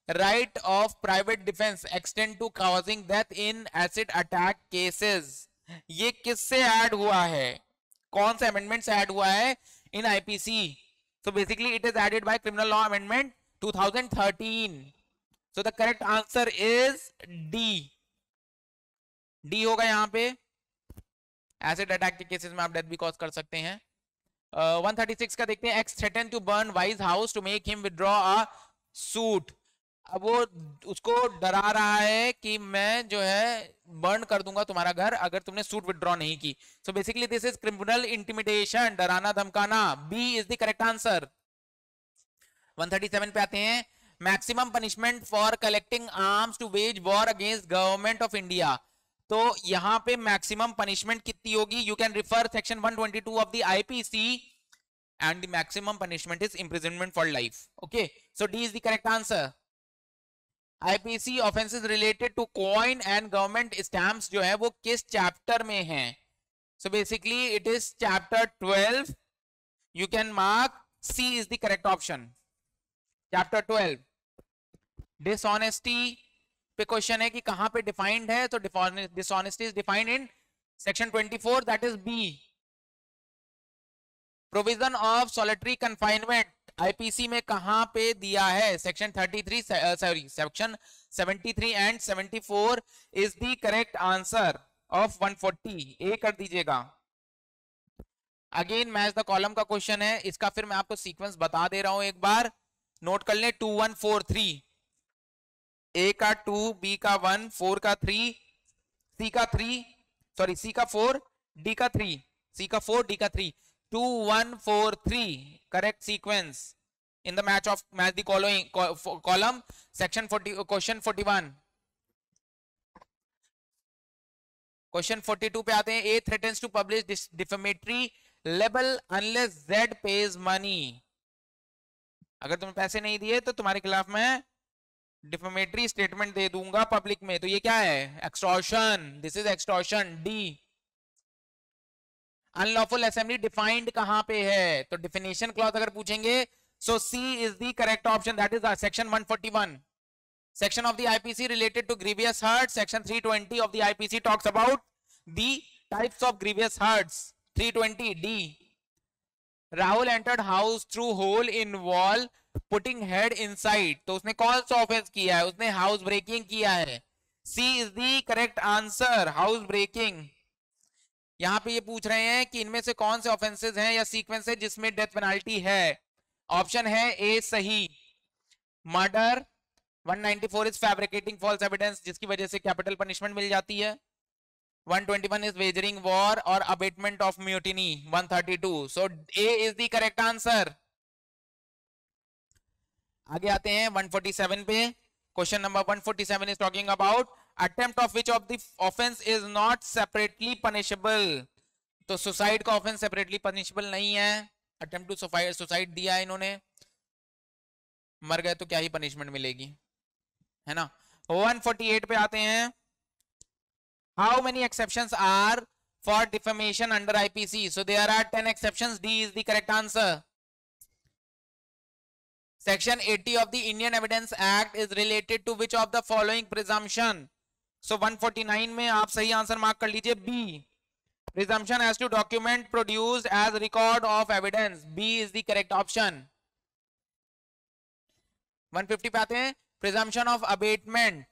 right of private defence extend to causing death in acid attack cases. ये किससे ऐड हुआ है, कौन सा अमेंडमेंट से ऐड हुआ है in IPC? So basically it is added by criminal law amendment 2013। So the correct answer is D. D होगा यहां पे। एसिड अटैक के केसेस में आप डेथ भी कॉज कर सकते हैं। 136 का देखते हैं, X threaten to burn Y's house to make him withdraw a suit. अब वो उसको डरा रहा है कि मैं जो है बर्न कर दूंगा तुम्हारा घर अगर तुमने सूट विथड्रॉ नहीं की। So basically this is criminal intimidation, डराना धमकाना। B is the correct answer. 137 पे आते हैं, maximum punishment for collecting arms to wage war against government of India. तो यहां पे मैक्सिमम पनिशमेंट कितनी होगी? You can refer section 122 of the IPC and the maximum punishment is imprisonment for life. Okay, so D is the correct answer. IPC offences related to coin and government stamps जो है वो किस chapter में है? So basically it is chapter 12। You can mark C is the correct option, chapter 12। Dishonesty पे question है कि कहां पे डिफाइंड है, तो dishonesty is defined in section 24, that is B. Provision of solitary confinement IPC में कहां पे दिया है? Section 33 section 73 and 74 is the correct answer of 140। A कर दीजिएगा। अगेन मैच द कॉलम का क्वेश्चन है, इसका फिर मैं आपको सीक्वेंस बता दे रहा हूं, एक बार नोट कर लें। 2 1 4 3, ए का 2, बी का 1, 4 का 3, सी का 3, सॉरी सी का 4, डी का 3, सी का 4, डी का 3, 2 1 4 3 correct sequence in the match the following column section 40 question 41। Question 42 पे आते हैं, ए threatens to publish defamatory libel unless Z pays money। अगर तुमने पैसे नहीं दिए तो तुम्हारे खिलाफ मैं डिफेमेटरी स्टेटमेंट दे दूंगा पब्लिक में। तो ये क्या है? Extortion, this is extortion, D. Unlawful assembly defined कहां पे है? तो डिफिनेशन क्लॉज अगर पूछेंगे so C is the correct option, that is section 141। Section of the IPC related to grievous hurt, section 320 of the IPC talks about the types of grievous hurts. 320 D. Rahul entered house through hole in wall putting head inside. तो उसने कौन सा offence किया है? उसने house breaking किया है। C is the correct answer, house breaking. यहां पे ये पूछ रहे हैं कि इनमें से कौन से ऑफेंसेस हैं या सीक्वेंस है जिसमें डेथ पेनाल्टी है। ऑप्शन है ए सही, murder. 194 is fabricating false evidence, जिसकी वजह से कैपिटल पनिशमेंट मिल जाती है। 121 इज वेजरिंग वॉर और abetment of mutiny. 132, so A is the correct answer. आगे आते हैं 147 पे। Question number 147 is talking about attempt of which of the offense is not separately punishable। तो सुसाइड का ऑफेंस सेपरेटली पनिशेबल नहीं है। Attempt to suicide दिया है इन्होंने, मर गए तो क्या ही पनिशमेंट मिलेगी, है ना। 148 पे आते हैं, how many exceptions are for defamation under IPC? So there are 10 exceptions, D is the correct answer. Section 80 of the Indian Evidence Act is related to which of the following presumption? So 149 में आप सही answer mark कर लीजिए, B। Presumption has to document produced as record of evidence. B is the correct option. 150 पे आते हैं, Presumption of abatement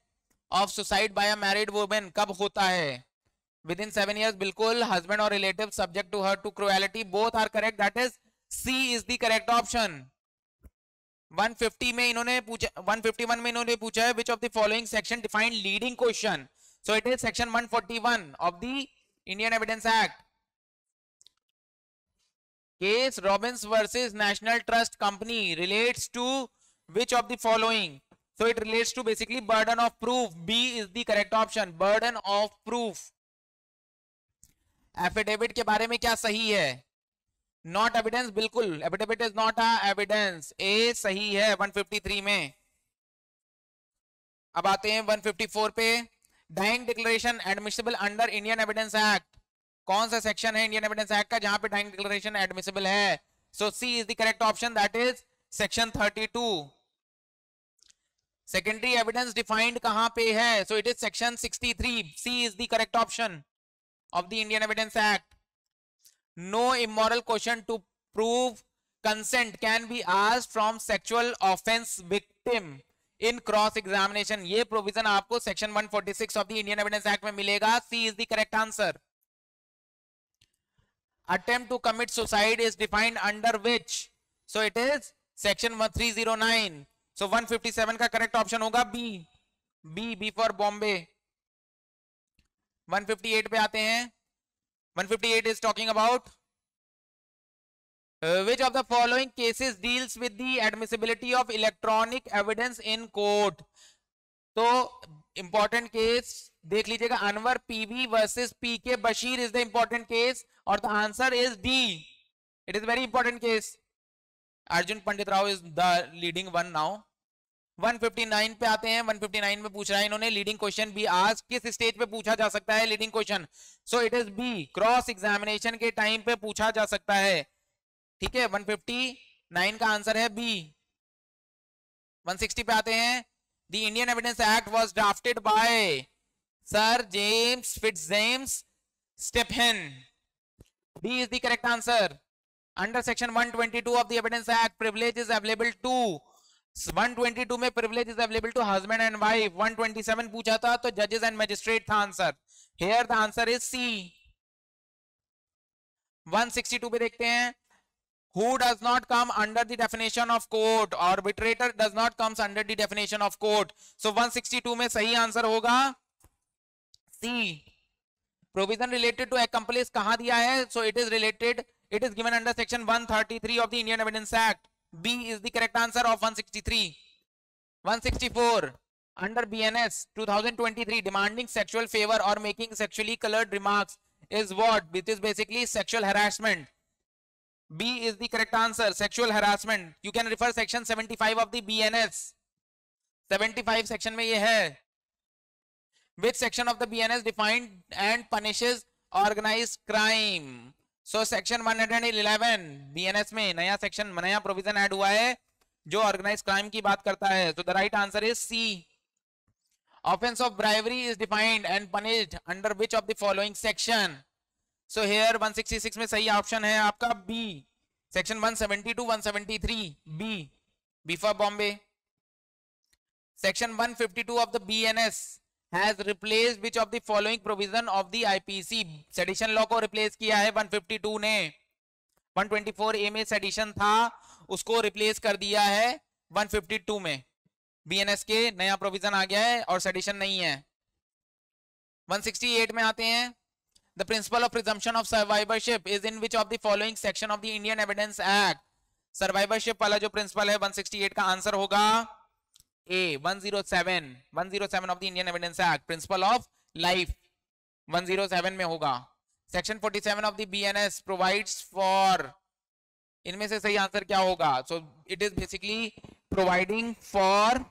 of suicide by a married woman कब होता है? Within 7 years, बिल्कुल। Husband or relative subject to her to cruelty, both are correct. That is C is the correct option. 150 में इन्होंने पूछा, 151 में इन्होंने पूछा है which of the following section defined leading question, so it is section 141 of the Indian evidence Act. Case Robbins versus National Trust company relates to which of the following, so it relates to basically burden of proof. B is the correct option, burden of proof. Affidavit के बारे में क्या सही है? Not evidence, बिल्कुल affidavit is not a evidence, A सही है 153 में. अब आते हैं 154 पे. Dying declaration admissible under Indian evidence act. कौन सा सेक्शन है इंडियन एविडेंस एक्ट का जहां पे डाइंग डिक्लेरेशन एडमिसिबल है? So C is the correct option, that is section 32. Secondary evidence defined कहां पे है? So it is section 63. C is the correct option of the Indian evidence act. No immoral question to prove consent can be asked from sexual offence victim in cross examination. ये provision आपको section 146 of the Indian evidence act में मिलेगा. C is the correct answer. Attempt to commit suicide is defined under which? So it is section 309. So 157 का correct option होगा B. B for Bombay. 158 पे आते हैं. 158 is talking about which of the following cases deals with the admissibility of electronic evidence in court. तो important case देख लीजिएगा, Anwar PV versus PK Basheer is the important case और the answer is D. It is very important case. Arjun Pandit Rao is the leading one now. 159 पे आते हैं. 159 में पूछ रहा है इन्होंने लीडिंग क्वेश्चन बी आज किस स्टेज पे पूछा जा सकता है leading question? So it is B, cross examination के टाइम पे पूछा जा सकता है. ठीक है, 159 का आंसर है बी. 160 पे आते हैं. The Indian evidence act was drafted by sir James Fitzjames Stephen. B is the correct answer. Under section 122 of the evidence act privilege is available to. 122 में privilege is available to husband and wife. 127 पूछा था तो जजेस and magistrate था answer. Here the answer is C. 162 पे देखते हैं. Who does not come under the definition of court? Arbitrator does not comes under the definition of court. So 162 में सही आंसर होगा C. Provision related to accomplice कहां दिया है? So it is related, it is given under section 133 of the Indian Evidence Act. B is the correct answer of 163. 164 under BNS 2023 demanding sexual favor or making sexually colored remarks is what? It is basically sexual harassment. B is the correct answer, sexual harassment. You can refer section 75 of the BNS. 75 section में ये है. Which section of the BNS defined and punishes organized crime? So section 111 BNS में नया section, नया provision add हुआ है जो organise crime की बात करता है. So the right answer is C. Offense of bribery is defined and punished under which of the following section? So here 166 में सही ऑप्शन है आपका B. Section 170 to 173 B. B for Bombay. Section 152 of the BNS has replaced which of the following provision of the IPC? Sedition law को replace किया है 152 ने. 124A में sedition था, उसको replace कर दिया है 152 में. BNS के नया provision आ गया है और sedition नहीं है. 168 में आते हैं. The principle of presumption of survivorship is in which of the following section of the Indian Evidence Act? Survivorship वाला जो principle है 168 का आंसर होगा A. 107 of the Indian Evidence Act, principle of life 107 में होगा. Section 47 of the BNS provides for, इनमें से सही आंसर क्या होगा? So it is basically providing for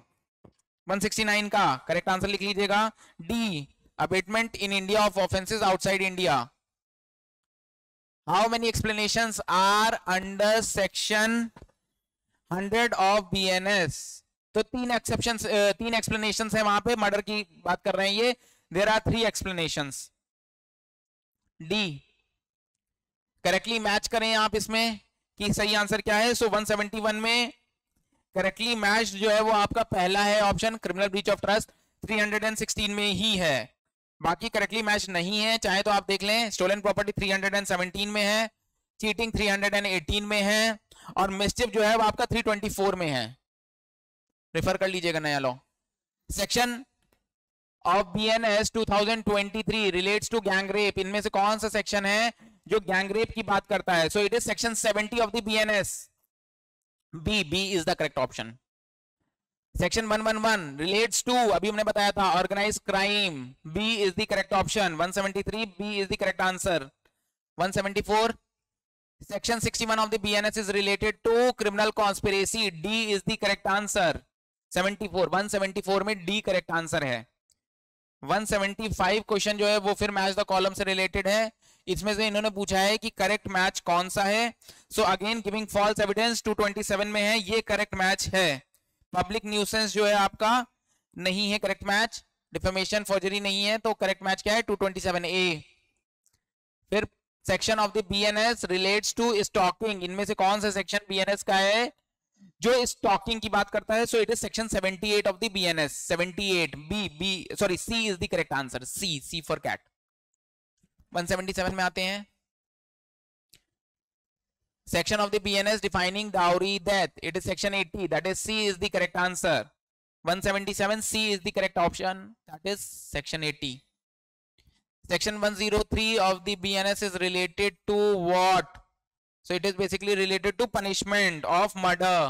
169 का करेक्ट आंसर लिख लीजिएगा D. Abatement in India of offences outside India. How many explanations are under section 100 of BNS? तो तीन explanations है वहां पे. मर्डर की बात कर रहे हैं ये. There are 3 explanations. D. Correctly match करें आप इसमें कि सही आंसर क्या है. सो 171 में करेक्टली मैच जो है वो आपका पहला है option, criminal breach of trust 316 में ही है. बाकी करेक्टली मैच नहीं है. चाहे तो आप देख लें, स्टोलन प्रॉपर्टी 317 में है, चीटिंग 318 में है और मिसचिफ जो है वो आपका 324 में है. रेफर कर लीजिएगा नया law. Section of BNS 2023 relates to gang rape, इनमें से कौन सा सेक्शन है जो गैंग रेप की बात करता है? So it is section 70 of the BNS. B is the correct option. Section 111 relates to, अभी हमने बताया था, organised crime, B is the correct option. 173 B is the correct answer. 174 section 61 of the BNS is related to criminal conspiracy, D is the correct answer. 174 में D correct answer है। 175 question जो है वो फिर मैच द कॉलम से related है। इसमें से इन्होंने पूछा है कि करेक्ट मैच कौन सा है। So again giving false evidence 227 में है, ये करेक्ट मैच है। पब्लिक न्यूसेंस जो है आपका नहीं है करेक्ट मैच, डिफेमेशन फॉर्जरी नहीं है, तो करेक्ट मैच क्या है? 227 ए। फिर section of the BNS relates to stalking, इनमें से कौन सा सेक्शन बीएनएस का है जो स्टॉकिंग की बात करता है? So it is section 78 of the BNS. 78 B C is the correct answer. C for cat. 177 में आते हैं। Section of the BNS defining dowry death, it is section 80, that is C is the correct answer. 177 C is the correct option, that is section 80। Section 103 of the BNS is related to what? So it is basically related to punishment of murder.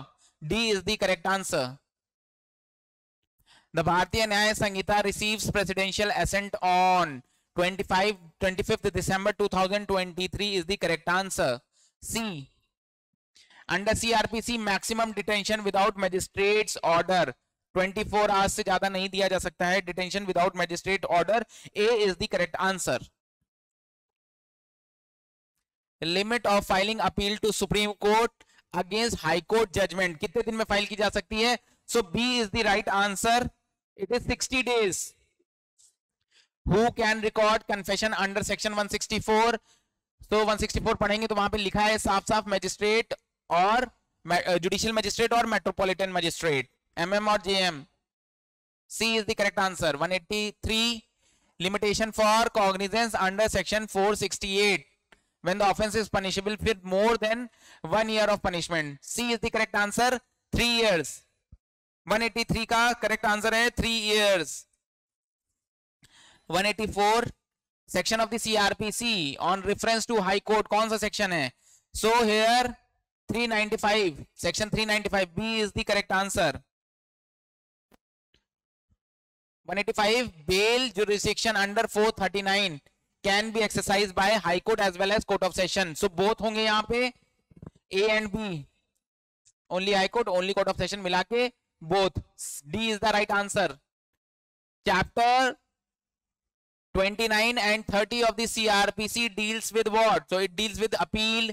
D is the correct answer. The Bharatiya Nyaya Sanhita receives presidential assent on 25th December 2023 is the correct answer. C. Under CRPC, maximum detention without magistrate's order 24 hours से ज्यादा नहीं दिया जा सकता है, detention without magistrate order. A is the correct answer. Limit of filing appeal to Supreme Court against High Court judgment, कितने दिन में फाइल की जा सकती है? So B is the right answer, it is 60 days. Who can record confession under section 164? तो 164 पढ़ेंगे तो वहां पे लिखा है साफ साफ मैजिस्ट्रेट और जुडिशियल मैजिस्ट्रेट और मेट्रोपॉलिटन मैजिस्ट्रेट, MM और JM। C is the correct answer। 183 limitation for cognizance under section 468 when the offense is punishable with more than 1 year of punishment। C is the correct answer, 3 years। 183 का correct answer है 3 years। 184 section of the CRPC on reference to high court, कौन सा section है? So here 395, section 395 B is the correct answer। 185 bail jurisdiction under 439 can be exercised by high court as well as court of session। so both होंगे यहाँ पे A and B, only high court only court of session मिला के both। D is the right answer। chapter 29 and 30 of the CRPC deals with what? so it deals with appeal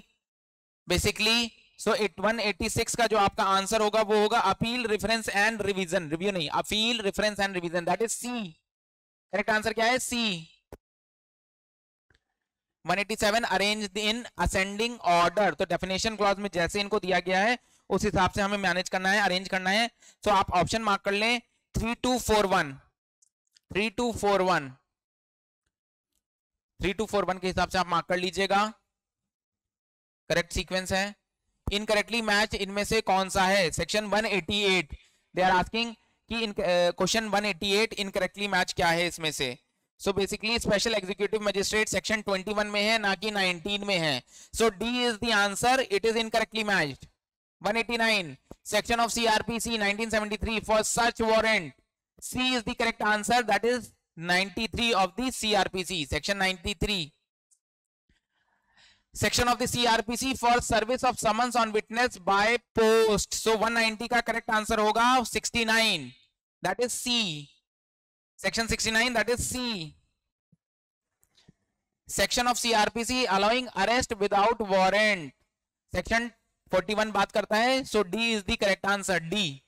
basically। सो 186 का जो आपका answer होगा वो होगा appeal, reference and revision, review नहीं, appeal, reference and revision, that is C. Correct answer क्या है? C. 187 arrange in ascending order, तो डेफिनेशन क्लॉज में जैसे इनको दिया गया है उस हिसाब से हमें मैनेज करना है, अरेंज करना है। सो आप ऑप्शन मार्क कर लें 3241, 3241, 3241 के हिसाब से आप मार्क कर लीजिएगा, करेक्ट सीक्वेंस है। इनकरेक्टली मैच इनमें से कौन सा है? सेक्शन 188, दे आर आस्किंग कि क्वेश्चन 188 इनकरेक्टली मैच क्या है इसमें से? So basically special executive magistrate section 21 में है ना कि 19 में है। So D is the answer, it is incorrectly matched. 189 section of CRPC 1973 for search warrant, C is the correct answer, that is 93 of the CRPC, section 93। Section of the CRPC for service of summons on witness by post, so 190 का correct answer होगा 69, that is C, section 69, that is C. Section of CRPC allowing arrest without warrant, section 41 बात करता है, so D is the correct answer, D.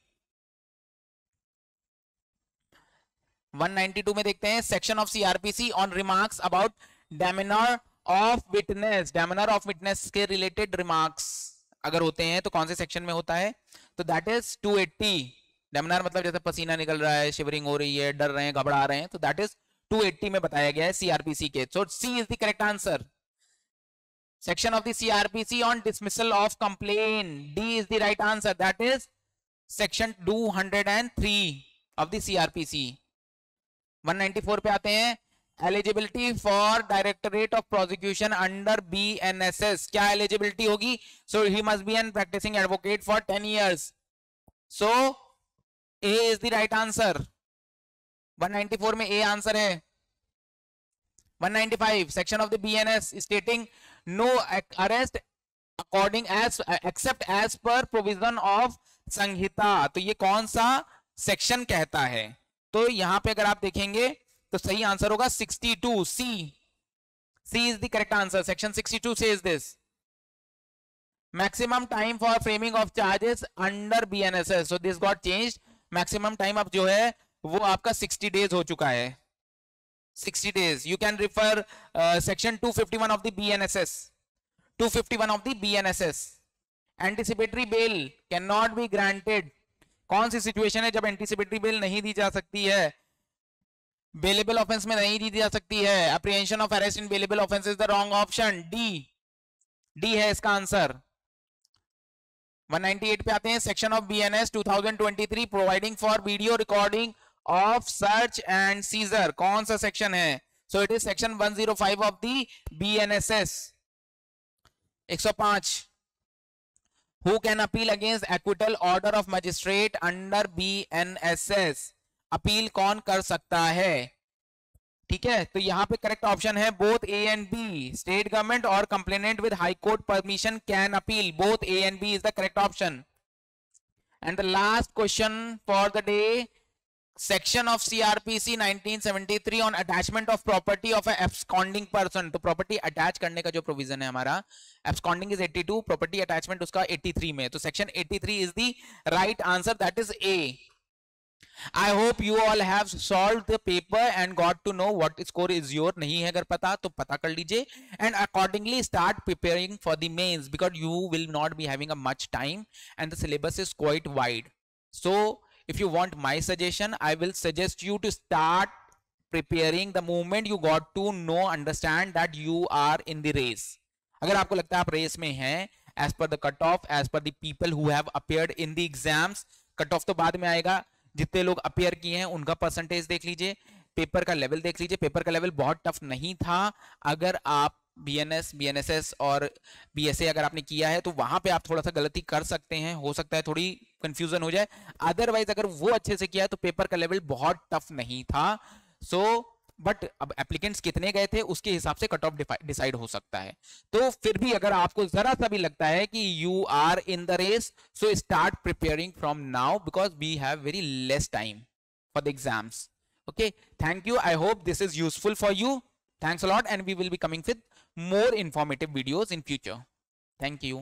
192 में देखते हैं section of CRPC on remarks about demeanour of witness, demeanour of witness के related remarks अगर होते हैं तो कौन से सेक्शन में होता है? तो दैट इज 280। डेमिनर मतलब जैसे पसीना निकल रहा है, शिवरिंग हो रही है, डर रहे हैं, घबरा रहे हैं, तो दैट इज 280 में बताया गया है CRPC के। So C is the correct answer. Section of the CRPC on dismissal of complaint, D is the right answer, that is section 203 of the CrPC. 194 पे आते हैं, eligibility for directorate of prosecution under BNSS. क्या eligibility होगी? So he must be an practising advocate for 10 years। So A is the right answer. 194 में A answer है। 195 section of the BNS स्टेटिंग no arrest according as except as per provision of Sanhita. तो ये कौन सा section कहता है? तो यहां पे अगर आप देखेंगे तो सही आंसर होगा 62 C. C is the correct answer. Section 62 says this maximum time for framing of charges under BNSS, so this got changed। maximum time अब जो है वो आपका 60 days हो चुका है। 60 days। you can refer section 251 of the BNSS। 251 of the BNSS। anticipatory bail cannot be granted। कौन सी situation है जब एंटीसिपेटरी बेल नहीं दी जा सकती है? बेलेबल ऑफेंस में नहीं दी जा सकती है। Apprehension of arrest in bailable offence is the wrong option. D है इसका आंसर। 198 पे आते हैं, section of BNS 2023 providing for video recording of search and seizure. कौन सा सेक्शन है? So it is section 105 of the BNSS. 105 Who can appeal against acquittal order of magistrate under BNSS? Appeal कौन कर सकता है? ठीक है, तो यहां पे करेक्ट ऑप्शन है both A and B. State government और complainant with High Court permission can appeal. Both A and B is the correct option. And the last question for the day, section of CrPC 1973 on attachment of property of a absconding person. तो property attach करने का जो provision है हमारा, absconding is 82, property attachment उसका 83 में। तो section 83 is the right answer, that is A. I hope you all have solved the paper and got to know what score is your। नहीं है अगर पता तो पता कर लीजिए and accordingly start preparing for the mains because you will not be having a much time and the syllabus is quite wide। So if you want my suggestion, I will suggest you to start preparing the moment you got to know, understand that you are in the race। अगर आपको लगता है आप race में हैं, as per the cutoff, as per the people who have appeared in the exams, cutoff तो बाद में आएगा, जितने लोग अपियर किए हैं उनका परसेंटेज देख लीजिए, पेपर का लेवल देख लीजिए। पेपर का लेवल बहुत टफ नहीं था। अगर आप बीएनएस, बीएनएसएस और बीएसए अगर आपने किया है तो वहां पे आप थोड़ा सा गलती कर सकते हैं, हो सकता है थोड़ी कंफ्यूजन हो जाए। अदरवाइज अगर वो अच्छे से किया है तो पेपर का लेवल बहुत टफ नहीं था। सो बट अब एप्लीकेंट्स कितने गए थे उसके हिसाब से कट ऑफ डिसाइड हो सकता है। तो फिर भी अगर आपको जरा सा भी लगता है कि you are in the race, so start preparing from now because we have very less time for the exams. Okay, thank you. I hope this is useful for you. Thanks a lot and we will be coming with more informative videos in future। Thank you।